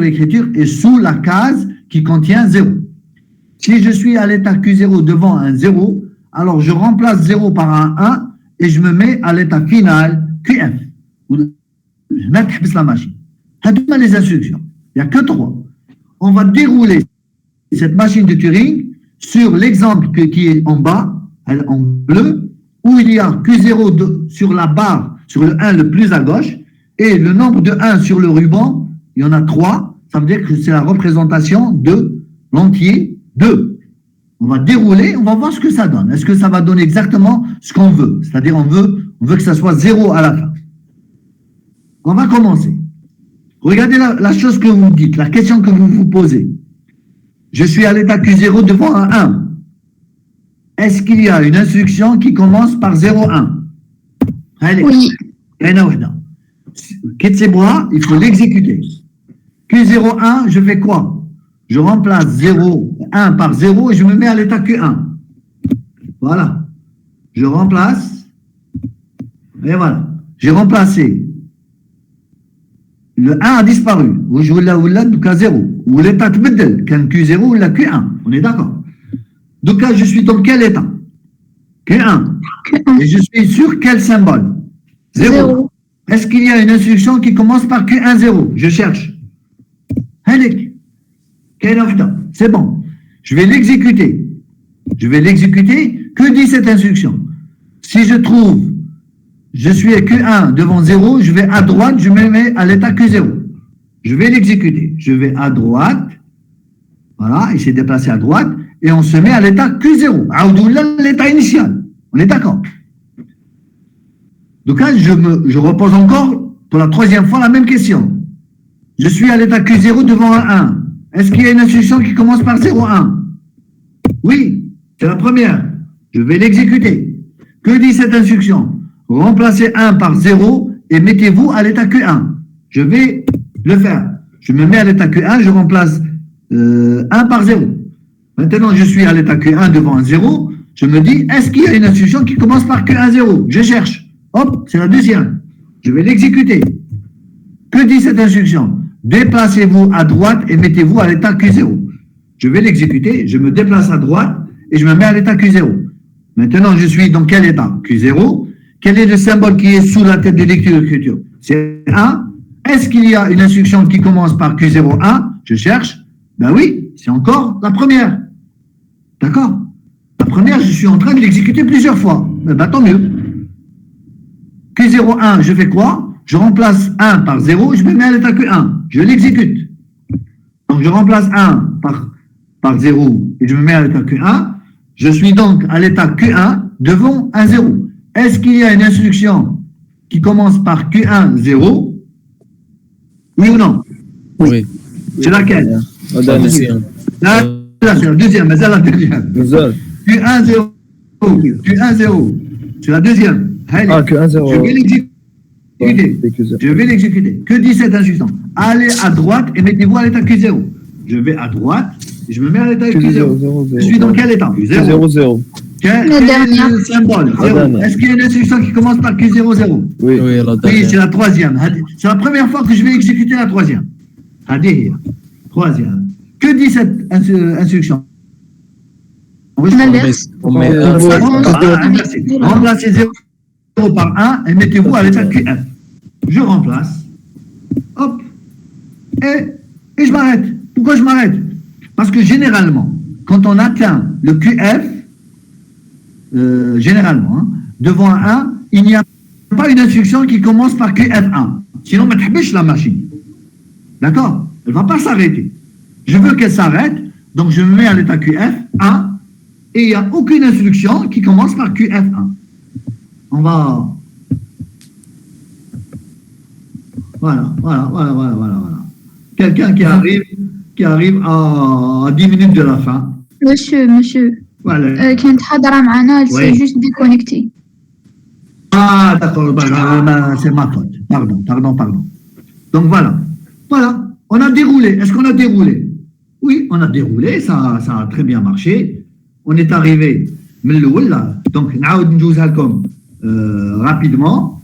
Speaker 1: écriture est sous la case qui contient 0. Si je suis à l'état Q0 devant un 0, alors je remplace 0 par un 1 et je me mets à l'état final QF. Je mets la machine. C'est les instructions. Il n'y a que 3. On va dérouler cette machine de Turing sur l'exemple qui est en bas, en bleu, où il y a Q0 sur la barre, sur le 1 le plus à gauche, et le nombre de 1 sur le ruban, il y en a 3. Ça veut dire que c'est la représentation de l'entier 2. On va dérouler, on va voir ce que ça donne. Est-ce que ça va donner exactement ce qu'on veut? C'est-à-dire, on veut que ça soit 0 à la fin. On va commencer. Regardez la chose que vous dites, la question que vous vous posez. Je suis à l'état Q0 devant un 1. Est-ce qu'il y a une instruction qui commence par 0,1? Allez.
Speaker 5: Oui.
Speaker 1: Quitte ses bras, il faut l'exécuter. Q01, je fais quoi? Je remplace 1 par 0 et je me mets à l'état Q1. Voilà. Je remplace. Et voilà. J'ai remplacé. Le 1 a disparu. Ou je voulais donc à 0. Ou l'état de Bedel, qu'un Q0 ou la Q1. On est d'accord. Donc là, je suis dans quel état? Q1. Et je suis sur quel symbole? 0. Est-ce qu'il y a une instruction qui commence par Q1, 0? Je cherche. C'est bon. Je vais l'exécuter. Que dit cette instruction? Si je trouve, je suis à Q1 devant 0, je vais à droite, je me mets à l'état Q0. Je vais l'exécuter. Je vais à droite. Voilà, il s'est déplacé à droite. Et on se met à l'état Q0. L'état initial. On est d'accord? Donc là, je repose encore pour la troisième fois la même question. Je suis à l'état Q0 devant un 1. Est-ce qu'il y a une instruction qui commence par 0,1? Oui, c'est la première. Je vais l'exécuter. Que dit cette instruction? Remplacez 1 par 0 et mettez-vous à l'état Q1. Je vais le faire. Je me mets à l'état Q1, je remplace 1 par 0. Maintenant, je suis à l'état Q1 devant un 0. Je me dis, est-ce qu'il y a une instruction qui commence par Q1, 0? Je cherche. Hop, c'est la deuxième. Je vais l'exécuter. Que dit cette instruction? Déplacez-vous à droite et mettez-vous à l'état Q0. Je vais l'exécuter, je me déplace à droite et je me mets à l'état Q0. Maintenant, je suis dans quel état? Q0. Quel est le symbole qui est sous la tête de lecture-écriture? C'est 1. Est-ce qu'il y a une instruction qui commence par Q01? Je cherche. Ben oui, c'est encore la première. D'accord? La première, je suis en train de l'exécuter plusieurs fois. Ben tant mieux. Q01, je fais quoi? Je remplace 1 par 0, je me mets à l'état Q1. Je l'exécute. Donc, je remplace 1 par 0 et je me mets à l'état Q1. Je suis donc à l'état Q1 devant un 0. Est-ce qu'il y a une instruction qui commence par Q1, 0? Oui ou non?
Speaker 4: Oui.
Speaker 1: C'est laquelle? Là, c'est la deuxième, mais c'est la deuxième. Q1, 0. Q1, 0. C'est la deuxième. Allez,
Speaker 4: Q1, 0.
Speaker 1: je vais l'exécuter. Je vais l'exécuter. Que dit cette instruction? Allez à droite et mettez-vous à l'état Q0. Je vais à droite et je me mets à l'état Q0. Je suis dans quel état?
Speaker 4: Q0, 0.
Speaker 1: Quel est le symbole? 0. Est-ce qu'il y a une instruction qui commence par Q0, 0?
Speaker 4: Oui,
Speaker 1: oui, c'est la troisième. C'est la première fois que je vais exécuter la troisième. Troisième. Que dit cette instruction?
Speaker 5: L'inverse.
Speaker 1: Remplacez 0 par 1 et mettez-vous à l'état QF. Je remplace. Hop. Et je m'arrête. Pourquoi je m'arrête? Parce que généralement, quand on atteint le QF, généralement, devant un 1, il n'y a pas une instruction qui commence par QF1. Sinon, on va la machine. D'accord? Elle ne va pas s'arrêter. Je veux qu'elle s'arrête, donc je me mets à l'état QF1 et il n'y a aucune instruction qui commence par QF1. On va... Voilà. Quelqu'un qui arrive à 10 minutes de la fin.
Speaker 5: Monsieur,
Speaker 1: Voilà.
Speaker 5: كانت حاضرة معنا, elle s'est
Speaker 1: Oui.
Speaker 5: juste déconnectée.
Speaker 1: Ah, d'accord, c'est ma faute. Pardon. Donc voilà. On a déroulé. Est-ce qu'on a déroulé? Oui, on a déroulé, ça a très bien marché. On est arrivé. Donc, نعاود ندوزها لكم rapidement.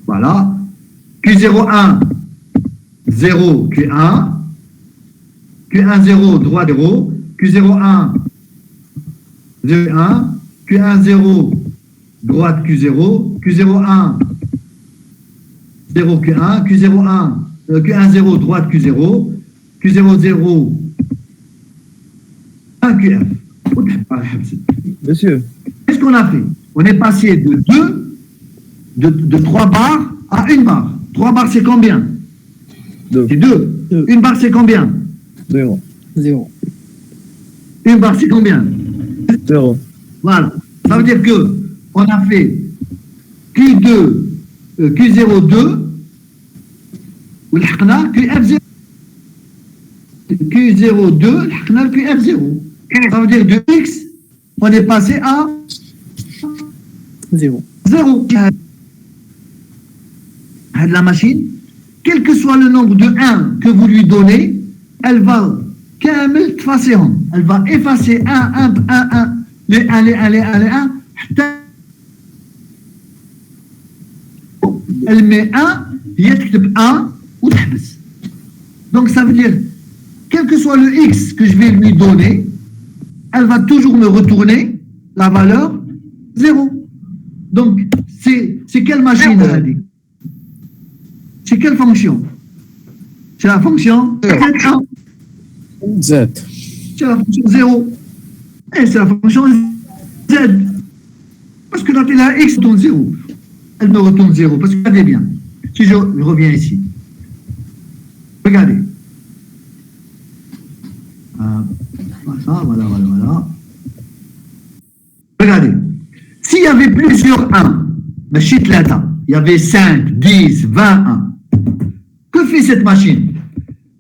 Speaker 1: Voilà. Q01, 0, Q1. Q1, 0, droit 0. Q01, 0, 1. Q1, 0, droite Q0. Q01, 0, Q1. Q01, Q1, 0, droite Q0. Q0, 0, 1, QF.
Speaker 4: Monsieur,
Speaker 1: Qu'est-ce qu'on a fait? On est passé de 3 barres à 1 barre. 3 barres, c'est combien?
Speaker 4: deux.
Speaker 1: C'est 2. 1 barre, c'est combien?
Speaker 4: Zéro.
Speaker 3: Zéro.
Speaker 1: 1 barre, c'est combien?
Speaker 4: Zéro.
Speaker 1: Voilà. Ça veut dire que on a fait Q2, Q02, ou QF0. Q02, QF0. Ça veut dire de X, on est passé à
Speaker 3: Zéro.
Speaker 1: 0. La machine, quel que soit le nombre de 1 que vous lui donnez, elle va elle va effacer 1, les 1. Elle met 1, il y a 1 ou تحبس. Donc ça veut dire, quel que soit le X que je vais lui donner, elle va toujours me retourner la valeur 0. Donc, c'est quelle machine, elle a dit? C'est quelle fonction? C'est la fonction Z1.
Speaker 3: Z.
Speaker 1: C'est la fonction 0. Et c'est la fonction Z. Parce que quand elle a X, elle retourne 0. Elle me retourne 0. Parce que regardez bien. Si je reviens ici. Regardez. Voilà. Regardez. S'il y avait plusieurs 1, il y avait 5, 10, 20 1. Que fait cette machine?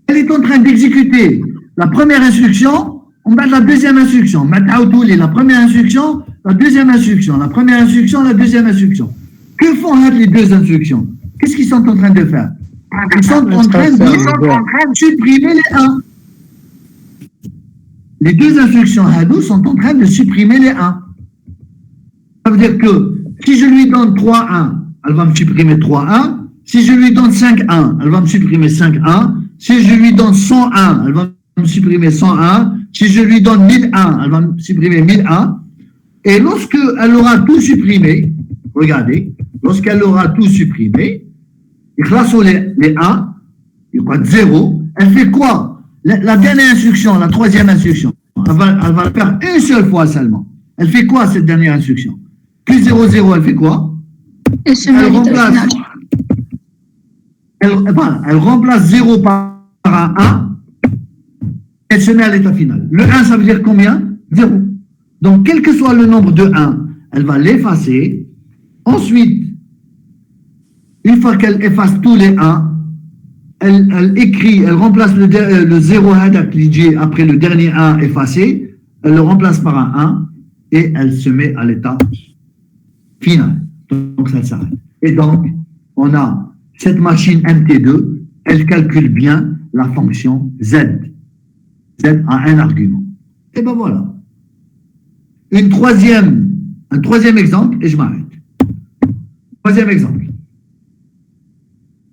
Speaker 1: Elle est en train d'exécuter la première instruction, on bat la deuxième instruction. La première instruction, la deuxième instruction, la première instruction, la deuxième instruction. Que font les deux instructions? Qu'est-ce qu'ils sont en train de faire? Ils sont en train de supprimer les 1. Les deux instructions Hadou sont en train de supprimer les 1. Ça veut dire que si je lui donne 3 1, elle va me supprimer 3 1. Si je lui donne 5 1, elle va me supprimer 5 1. Si je lui donne 101, elle va me supprimer 101. Si je lui donne 1001, elle va me supprimer 1001. Et lorsqu'elle aura tout supprimé, regardez, lorsqu'elle aura tout supprimé, il classe les 1, il va 0. Elle fait quoi? La dernière instruction, la troisième instruction, elle va le faire une seule fois seulement. Elle fait quoi cette dernière instruction? Q00, elle fait quoi? Elle remplace 0 par un 1, elle se met à l'état final. Le 1, ça veut dire combien? 0. Donc, quel que soit le nombre de 1, elle va l'effacer. Ensuite, une fois qu'elle efface tous les 1, elle écrit, elle remplace le 0 après le dernier 1 effacé, elle le remplace par un 1 et elle se met à l'état final. Donc, ça s'arrête. Et donc, on a cette machine MT2, elle calcule bien la fonction Z. Z a un argument. Et ben voilà. Un troisième exemple, et je m'arrête. Troisième exemple.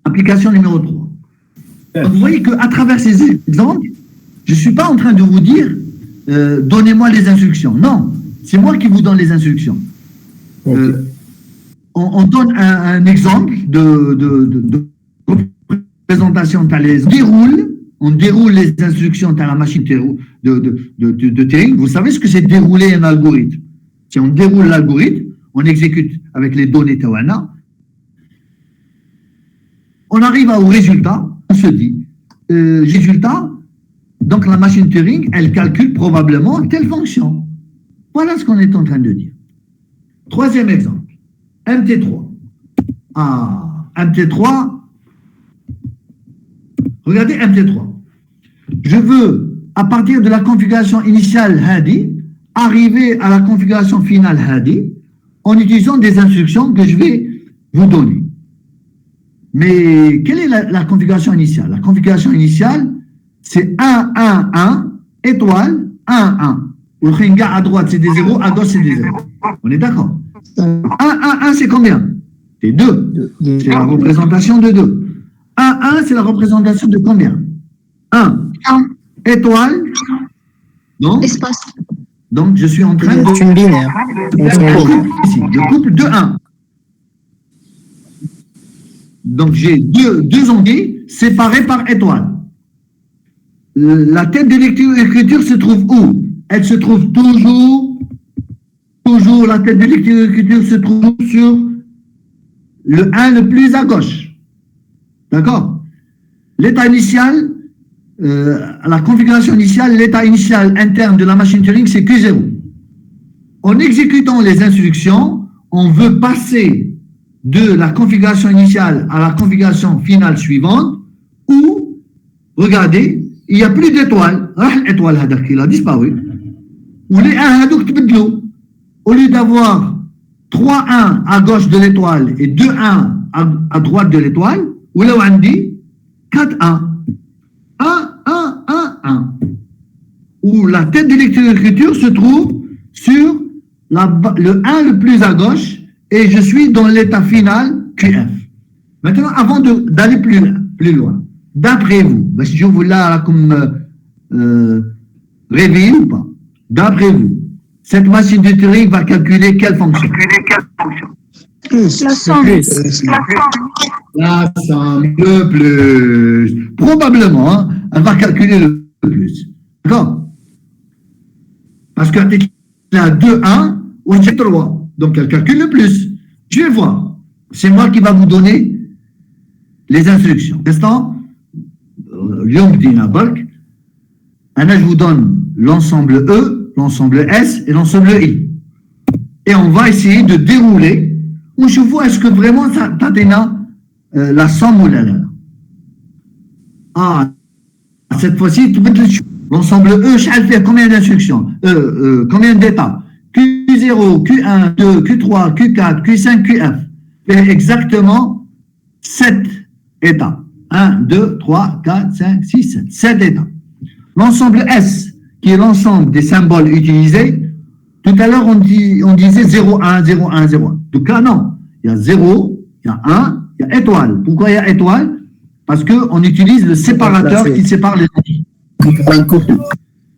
Speaker 1: Application numéro 3. Donc vous voyez qu'à travers ces exemples, je ne suis pas en train de vous dire donnez-moi les instructions. Non, c'est moi qui vous donne les instructions. Okay. On donne un exemple de représentation. On déroule les instructions dans la machine de Turing. Vous savez ce que c'est dérouler un algorithme? Si on déroule l'algorithme, on exécute avec les données Tawana. on arrive au résultat, on se dit, résultat, donc la machine Turing, elle calcule probablement telle fonction. Voilà ce qu'on est en train de dire. Troisième exemple, MT3. MT3, regardez MT3. Je veux, à partir de la configuration initiale Hadi, arriver à la configuration finale Hadi, en utilisant des instructions que je vais vous donner. Mais quelle est la configuration initiale? La configuration initiale, c'est 1, 1, 1, étoile, 1, 1. Ou le ringa à droite, c'est des 0, à gauche, c'est des 0. On est d'accord? 1, 1, 1, c'est combien? C'est 2. C'est la représentation de 2. 1, 1, c'est la représentation de combien? 1. Étoile. Non?
Speaker 5: Espace.
Speaker 1: Donc, je suis en train de...
Speaker 3: C'est une binaire.
Speaker 1: Le couple de 1. Donc, j'ai deux onglets séparés par étoile. La tête de lecture-écriture se trouve où? Elle se trouve toujours, la tête de lecture-écriture se trouve sur le 1 le plus à gauche. D'accord? L'état initial, la configuration initiale, l'état initial interne de la machine Turing, c'est Q0. En exécutant les instructions, on veut passer de la configuration initiale à la configuration finale suivante, où, regardez, il n'y a plus d'étoiles. L'étoile il a disparu. Ou les 1 au lieu d'avoir 3 1 à gauche de l'étoile et 2 1 à droite de l'étoile, ou là on dit 4 1. 1 1 1 1. Où la tête de lecture-écriture se trouve sur le 1 le plus à gauche et je suis dans l'état final QF. Maintenant, avant d'aller plus loin, d'après vous, si je vous là comme réveil ou pas, d'après vous, cette machine de Turing va calculer quelle fonction?
Speaker 5: La somme.
Speaker 1: La somme, le plus. Probablement, hein, elle va calculer le plus. D'accord? Parce qu'elle a 2, 1 ou j'ai 3. Donc elle calcule le plus. Je vais voir. C'est moi qui va vous donner les instructions. L'instant, je vous donne l'ensemble E, l'ensemble S et l'ensemble I. Et on va essayer de dérouler. Ou je vois, est-ce que vraiment ça t'atteint la somme ou la. Cette fois-ci, l'ensemble E, je vais faire combien d'instructions? Combien d'étapes? Q0, Q1, Q2, Q3, Q4, Q5, QF. Et exactement 7 étapes. 1, 2, 3, 4, 5, 6, 7. 7 étapes. L'ensemble S, qui est l'ensemble des symboles utilisés, tout à l'heure on disait 0, 1, 0, 1, 0, 1. En tout cas, non. Il y a 0, il y a 1, il y a étoile. Pourquoi il y a étoile? Parce qu'on utilise le séparateur qui sépare les outils.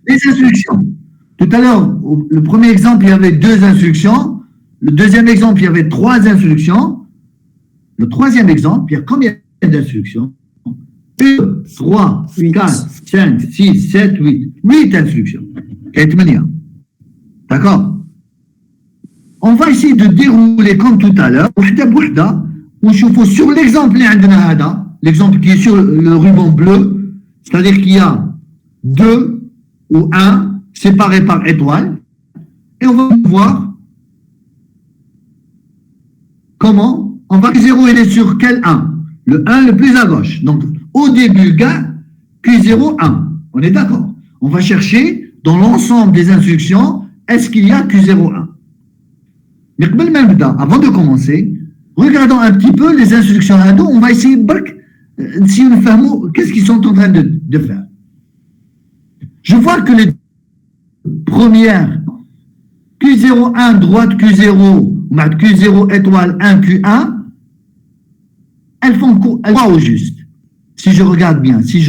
Speaker 1: Les instructions. Tout à l'heure, le premier exemple, il y avait 2 instructions. Le deuxième exemple, il y avait 3 instructions. Le troisième exemple, il y a combien d'instructions? 2, 3, 4, 5, 6, 7, 8. 8 instructions. D'accord? On va essayer de dérouler comme tout à l'heure. Sur l'exemple, l'exemple qui est sur le ruban bleu, c'est-à-dire qu'il y a 2 ou 1 séparés par étoile. Et on va voir comment on va. 0, il est sur quel 1? Le 1 le plus à gauche. Donc, au début, Q0, 1. On est d'accord? On va chercher dans l'ensemble des instructions, est-ce qu'il y a Q0, 1? Mais avant de commencer, regardons un petit peu les instructions à dos. On va essayer si nous faisons, qu'est-ce qu'ils sont en train de faire. Je vois que les premières, Q0, 1, droite Q0, Q0, étoile, 1, Q1, elles font quoi au juste? Si je regarde bien, si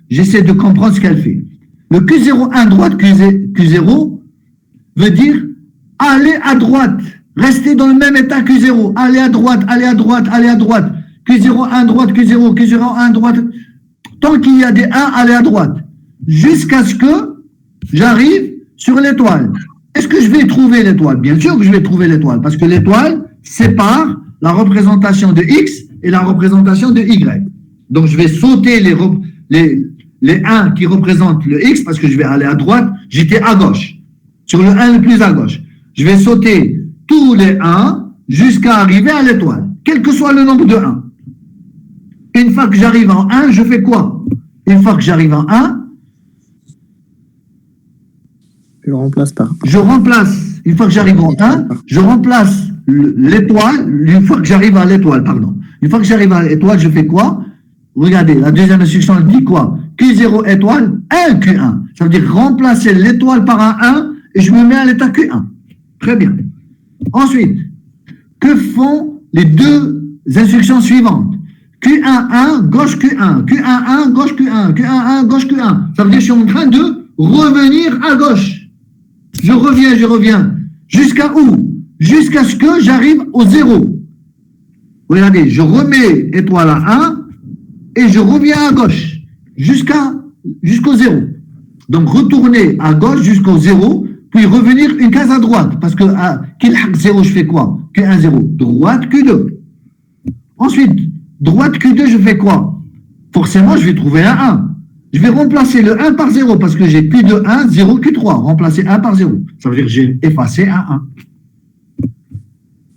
Speaker 1: j'essaie de comprendre ce qu'elle fait. Le Q0, 1, droite Q0 veut dire aller à droite, rester dans le même état Q0, aller à droite, aller à droite, aller à droite. Q0, 1, droite, Q0, Q0, 1, droite. Tant qu'il y a des 1, aller à droite. Jusqu'à ce que j'arrive sur l'étoile. Est-ce que je vais trouver l'étoile? Bien sûr que je vais trouver l'étoile, parce que l'étoile sépare la représentation de X et la représentation de Y. Donc, je vais sauter les 1 qui représentent le X parce que je vais aller à droite. J'étais à gauche, sur le 1 le plus à gauche. Je vais sauter tous les 1 jusqu'à arriver à l'étoile, quel que soit le nombre de 1. Une fois que j'arrive en 1, je fais quoi? Une fois que j'arrive en 1,
Speaker 3: Je remplace par.
Speaker 1: je remplace, une fois que j'arrive en 1, je remplace l'étoile, une fois que j'arrive à l'étoile, pardon. Une fois que j'arrive à l'étoile, je fais quoi? Regardez, la deuxième instruction, elle dit quoi? Q0 étoile, 1 Q1. Ça veut dire remplacer l'étoile par un 1 et je me mets à l'état Q1. Très bien. Ensuite, que font les deux instructions suivantes? Q1, 1, gauche Q1, Q1, 1, gauche Q1, Q1, 1, gauche Q1. Ça veut dire que je suis en train de revenir à gauche. Je reviens. Jusqu'à où? Jusqu'à ce que j'arrive au 0. Regardez, je remets étoile à 1 et je reviens à gauche jusqu'au 0. Donc, retourner à gauche jusqu'au 0, puis revenir une case à droite. Parce que à 0, je fais quoi? Q1, 0. Droite, Q2. Ensuite, droite, Q2, je fais quoi? Forcément, je vais trouver un 1. Je vais remplacer le 1 par 0 parce que j'ai Q2, 1, 0, Q3. Remplacer 1 par 0. Ça veut dire que j'ai effacé un 1.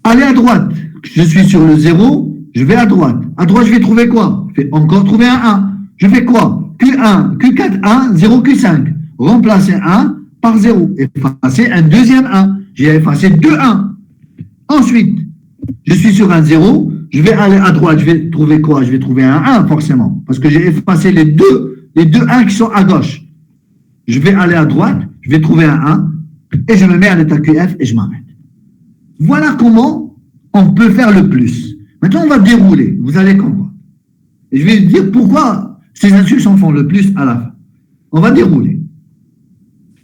Speaker 1: Aller à droite. Je suis sur le 0, je vais à droite. À droite, je vais trouver quoi? Je vais encore trouver un 1. Je fais quoi? Q1, Q4, 1, 0, Q5. Remplacer 1 par 0. Effacer un deuxième 1. J'ai effacé 2 1. Ensuite, je suis sur un 0. Je vais aller à droite. Je vais trouver quoi? Je vais trouver un 1 forcément. Parce que j'ai effacé les deux 1 qui sont à gauche. Je vais aller à droite. Je vais trouver un 1. Et je me mets à l'état QF et je m'arrête. Voilà comment on peut faire le plus. Maintenant, on va dérouler. Vous allez comprendre. Et je vais dire pourquoi ces instructions font le plus à la fin. On va dérouler.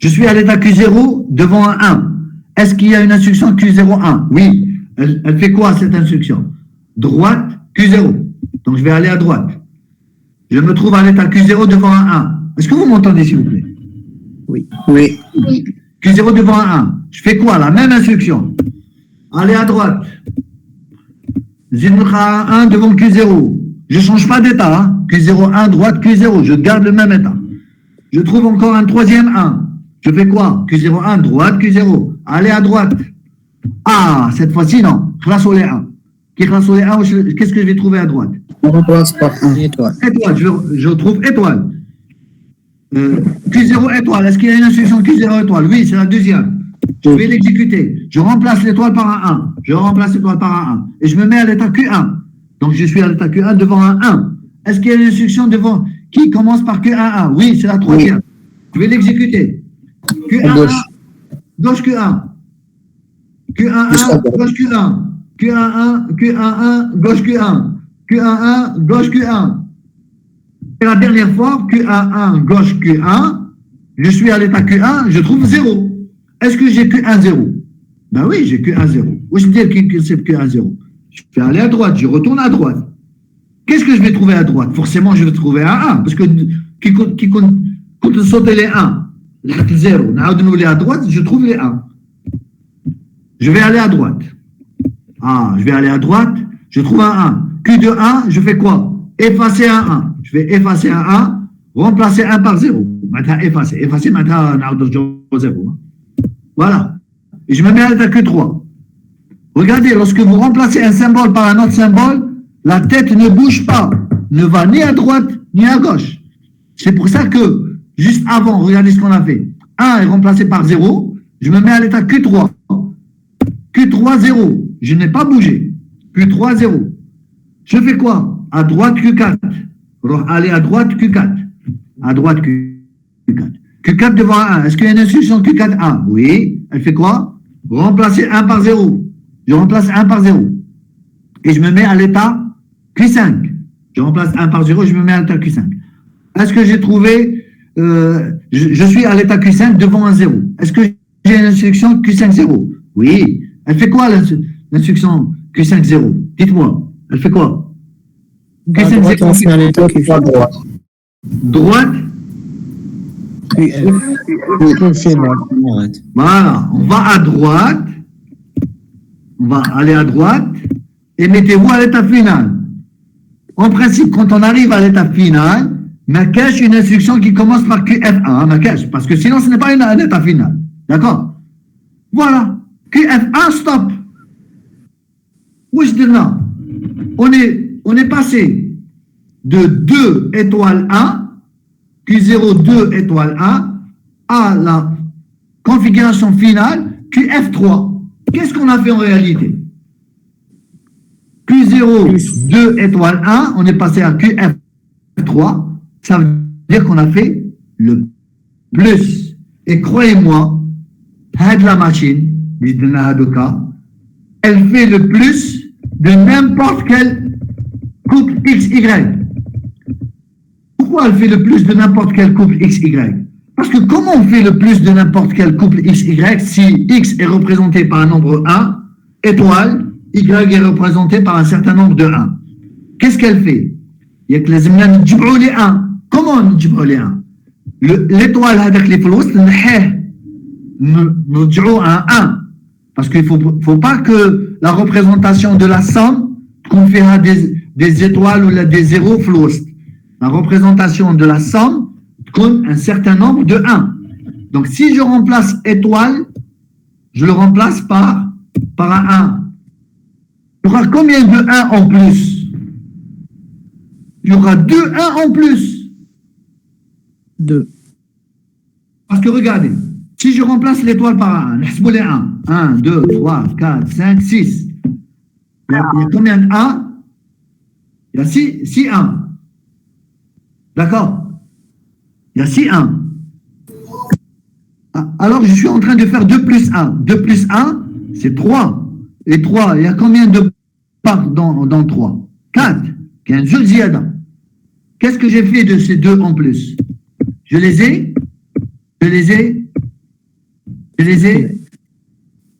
Speaker 1: Je suis à l'état Q0 devant un 1. Est-ce qu'il y a une instruction Q01? Oui. Elle fait quoi cette instruction? Droite Q0. Donc, je vais aller à droite. Je me trouve à l'état Q0 devant un 1. Est-ce que vous m'entendez, s'il vous plaît?
Speaker 3: Oui.
Speaker 1: Q0 devant un 1. Je fais quoi? La même instruction. Aller à droite. Zinukha 1 devant Q0. Je ne change pas d'état. Hein. Q0, 1, droite, Q0. Je garde le même état. Je trouve encore un troisième 1. Je fais quoi? Q0, 1, droite, Q0. Aller à droite. Ah, cette fois-ci, non. Classe les 1. Qu'est-ce que je vais trouver à droite?
Speaker 3: On remplace par 1 étoile.
Speaker 1: Étoile. Je trouve étoile. Q0 étoile. Est-ce qu'il y a une instruction Q0 étoile? Oui, c'est la deuxième. Je vais l'exécuter. Je remplace l'étoile par un 1. Je remplace l'étoile par un 1. Et je me mets à l'état Q1. Donc, je suis à l'état Q1 devant un 1. Est-ce qu'il y a une instruction devant qui commence par Q1, 1? Oui, c'est la troisième. Je vais l'exécuter. Q1, 1. Gauche Q1. Q1, 1. Gauche Q1. Q1, 1. Q1, 1. Gauche Q1. Q1, 1. Gauche Q1. Et la dernière fois, Q1, 1. Gauche Q1. Je suis à l'état Q1. Je trouve 0. Est-ce que j'ai Q1, 0? Ben oui, j'ai Q1, 0. Où je dis que c'est Q1, 0? Je vais aller à droite, je retourne à droite. Qu'est-ce que je vais trouver à droite? Forcément, je vais trouver un 1, parce que qui compte sauter les 1, les 0, à droite, je trouve les 1. Je vais aller à droite. Ah, je vais aller à droite, je trouve un 1. Q2, 1, je fais quoi? Effacer un 1. Je vais effacer un 1, remplacer 1 par 0. Maintenant, effacer, maintenant, 0. Voilà. Et je me mets à l'état Q3. Regardez, lorsque vous remplacez un symbole par un autre symbole, la tête ne bouge pas, ne va ni à droite ni à gauche. C'est pour ça que, juste avant, regardez ce qu'on a fait. 1 est remplacé par 0, je me mets à l'état Q3. Q3, 0. Je n'ai pas bougé. Q3, 0. Je fais quoi? À droite, Q4. Alors, aller à droite, Q4. À droite, Q4. Q4 devant 1. Est-ce qu'il y a une instruction Q4, 1? Oui. Elle fait quoi? Remplacer 1 par 0. Je remplace 1 par 0. Et je me mets à l'état Q5. Je remplace 1 par 0, je me mets à l'état Q5. Est-ce que j'ai trouvé... je suis à l'état Q5 devant un 0. Est-ce que j'ai une instruction Q5, 0? Oui. Elle fait quoi l'instruction Q5, 0? Dites-moi. Elle fait quoi?
Speaker 3: Q5, 0. On fait à l'état Q5 droite.
Speaker 1: Droite. Voilà. On va à droite. On va aller à droite et mettez-vous à l'état final. En principe, quand on arrive à l'étape finale, ma cache une instruction qui commence par QF1, ma cache, parce que sinon ce n'est pas une étape finale. D'accord? Voilà. QF1, stop. Où est-ce que là? On est passé de 2 étoiles 1, Q0, 2 étoiles 1, à la configuration finale, QF3. Qu'est-ce qu'on a fait en réalité? Q0, 2 étoiles 1, on est passé à QF3. Ça veut dire qu'on a fait le plus. Et croyez-moi, la machine, elle fait le plus de n'importe quel couple XY. Pourquoi elle fait le plus de n'importe quel couple XY? Parce que comment on fait le plus de n'importe quel couple XY si X est représenté par un nombre 1, étoile, Y est représenté par un certain nombre de 1. Qu'est-ce qu'elle fait? Il y a que les 1. Comment on dit les 1? L'étoile avec les flous, nous à 1. Parce qu'il ne faut pas que la représentation de la somme qu'on fait à des étoiles ou des zéros flous. La représentation de la somme compte un certain nombre de 1. Donc si je remplace étoile, je le remplace par un 1. Il y aura combien de 1 en plus? Il y aura 2 1 en plus.
Speaker 3: 2.
Speaker 1: Parce que regardez, si je remplace l'étoile par un 1, 1, 2, 3, 4, 5, 6. Il y a combien de 1? Il y a 6 1. D'accord? Il y a 6 1. Alors je suis en train de faire 2 plus 1. 2 plus 1, c'est 3. Et 3, il y a combien de parts dans 3? 4. 15 ziyada. Qu'est-ce que j'ai fait de ces 2 en plus? Je les ai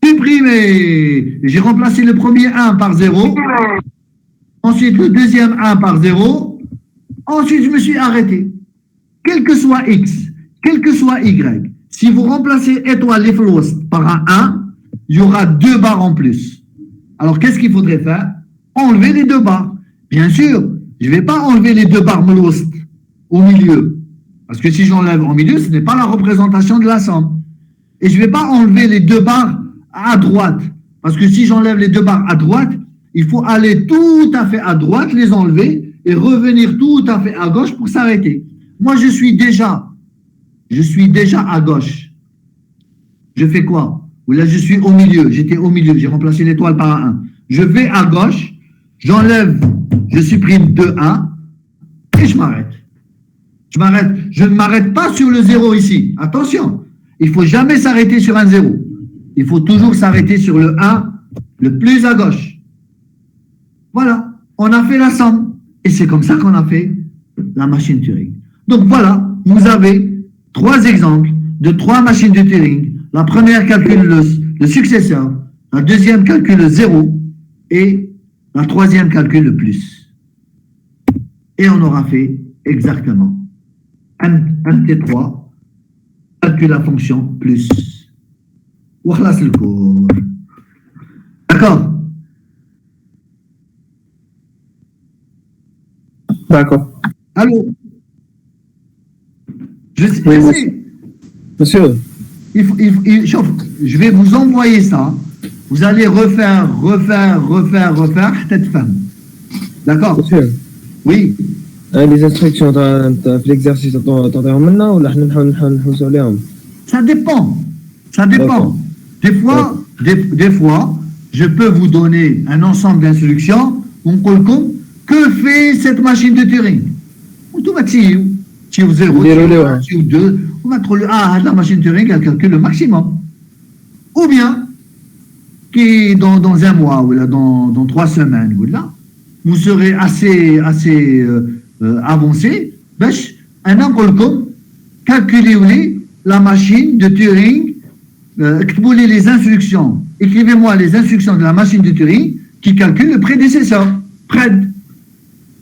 Speaker 1: supprimés. J'ai remplacé le premier 1 par 0. Ensuite, le deuxième 1 par 0. Ensuite, je me suis arrêté. Quel que soit X, quel que soit Y, si vous remplacez étoile les flous par un 1, il y aura 2 barres en plus. Alors, qu'est-ce qu'il faudrait faire? Enlever les 2 barres. Bien sûr, je ne vais pas enlever les 2 barres molost au milieu. Parce que si j'enlève au milieu, ce n'est pas la représentation de la somme. Et je ne vais pas enlever les 2 barres à droite. Parce que si j'enlève les 2 barres à droite, il faut aller tout à fait à droite, les enlever, et revenir tout à fait à gauche pour s'arrêter. Moi, je suis déjà à gauche. Je fais quoi? Là, je suis au milieu. J'étais au milieu. J'ai remplacé l'étoile par un 1. Je vais à gauche, j'enlève, je supprime 2 1 et je m'arrête. Je ne m'arrête pas sur le 0 ici. Attention, il ne faut jamais s'arrêter sur un 0. Il faut toujours s'arrêter sur le 1 le plus à gauche. Voilà, on a fait la somme. Et c'est comme ça qu'on a fait la machine Turing. Donc voilà, vous avez 3 exemples de 3 machines de Turing. La première calcule le successeur, la deuxième calcule le 0 et la troisième calcule le plus. Et on aura fait exactement un T3 calcule la fonction plus. Voilà le cours. D'accord?
Speaker 4: D'accord.
Speaker 1: Allô? Je sais.
Speaker 4: Monsieur.
Speaker 1: Je vais vous envoyer ça. Vous allez refaire cette femme. D'accord?
Speaker 4: Monsieur.
Speaker 1: Oui.
Speaker 4: Les instructions في l'exercice تعطيهم لنا ولا احنا نحوسوا عليهم؟
Speaker 1: Ça dépend. Des fois, je peux vous donner un ensemble d'instructions. Que fait cette machine de Turing? Tout va tirer. Tirer 0, tirer 2. On va trouver la machine de Turing, elle calcule le maximum. Ou bien, qui dans un mois ou là, dans 3 semaines, vous serez assez avancé. Un an, calculez la machine de Turing, écrivez les instructions. Écrivez-moi les instructions de la machine de Turing qui calcule le prédécesseur.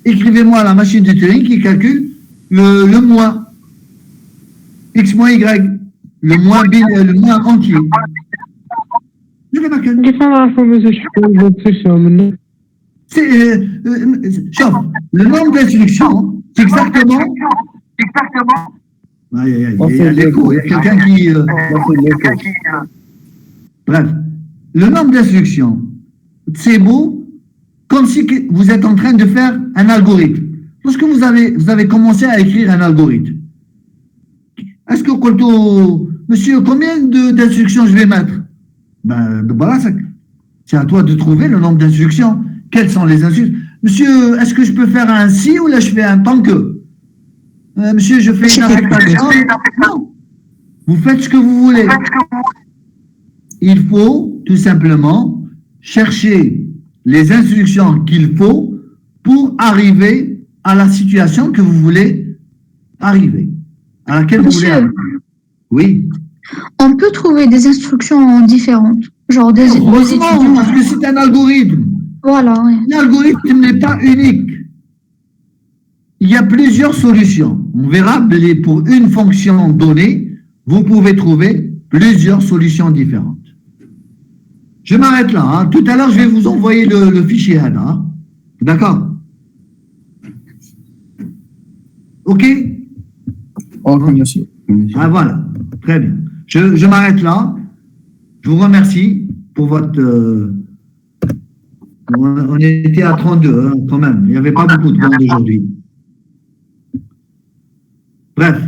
Speaker 1: Écrivez-moi la machine de Turing qui calcule le moins. X moins Y. Le moins entier. Chauffe, le nombre d'instructions, c'est exactement. Aïe, aïe, aïe, il y a l'écho, il y a quelqu'un qui. Bref, le nombre d'instructions, c'est beau, comme si vous êtes en train de faire un algorithme. Lorsque vous avez commencé à écrire un algorithme, est-ce que monsieur, combien d'instructions je vais mettre? Ben voilà, c'est à toi de trouver le nombre d'instructions. Quelles sont les instructions? Monsieur, est-ce que je peux faire un si ou là je fais un tant que? Monsieur, je fais une affectation. Non. Vous faites ce que vous voulez. Il faut tout simplement chercher les instructions qu'il faut pour arriver à la situation que vous voulez arriver, à laquelle vous voulez
Speaker 5: Monsieur,
Speaker 1: arriver. Oui.
Speaker 5: on peut trouver des instructions différentes, genre des
Speaker 1: Heureusement, parce que c'est un algorithme.
Speaker 5: Voilà, oui.
Speaker 1: L'algorithme n'est pas unique. Il y a plusieurs solutions. On verra, pour une fonction donnée, vous pouvez trouver plusieurs solutions différentes. Je m'arrête là. Hein. Tout à l'heure, je vais vous envoyer le fichier HANA. Hein. D'accord? OK?
Speaker 3: Ok, monsieur.
Speaker 1: Ah, voilà. Très bien. Je m'arrête là. Je vous remercie pour votre... on était à 32, hein, quand même. Il n'y avait pas beaucoup de monde aujourd'hui. Bref.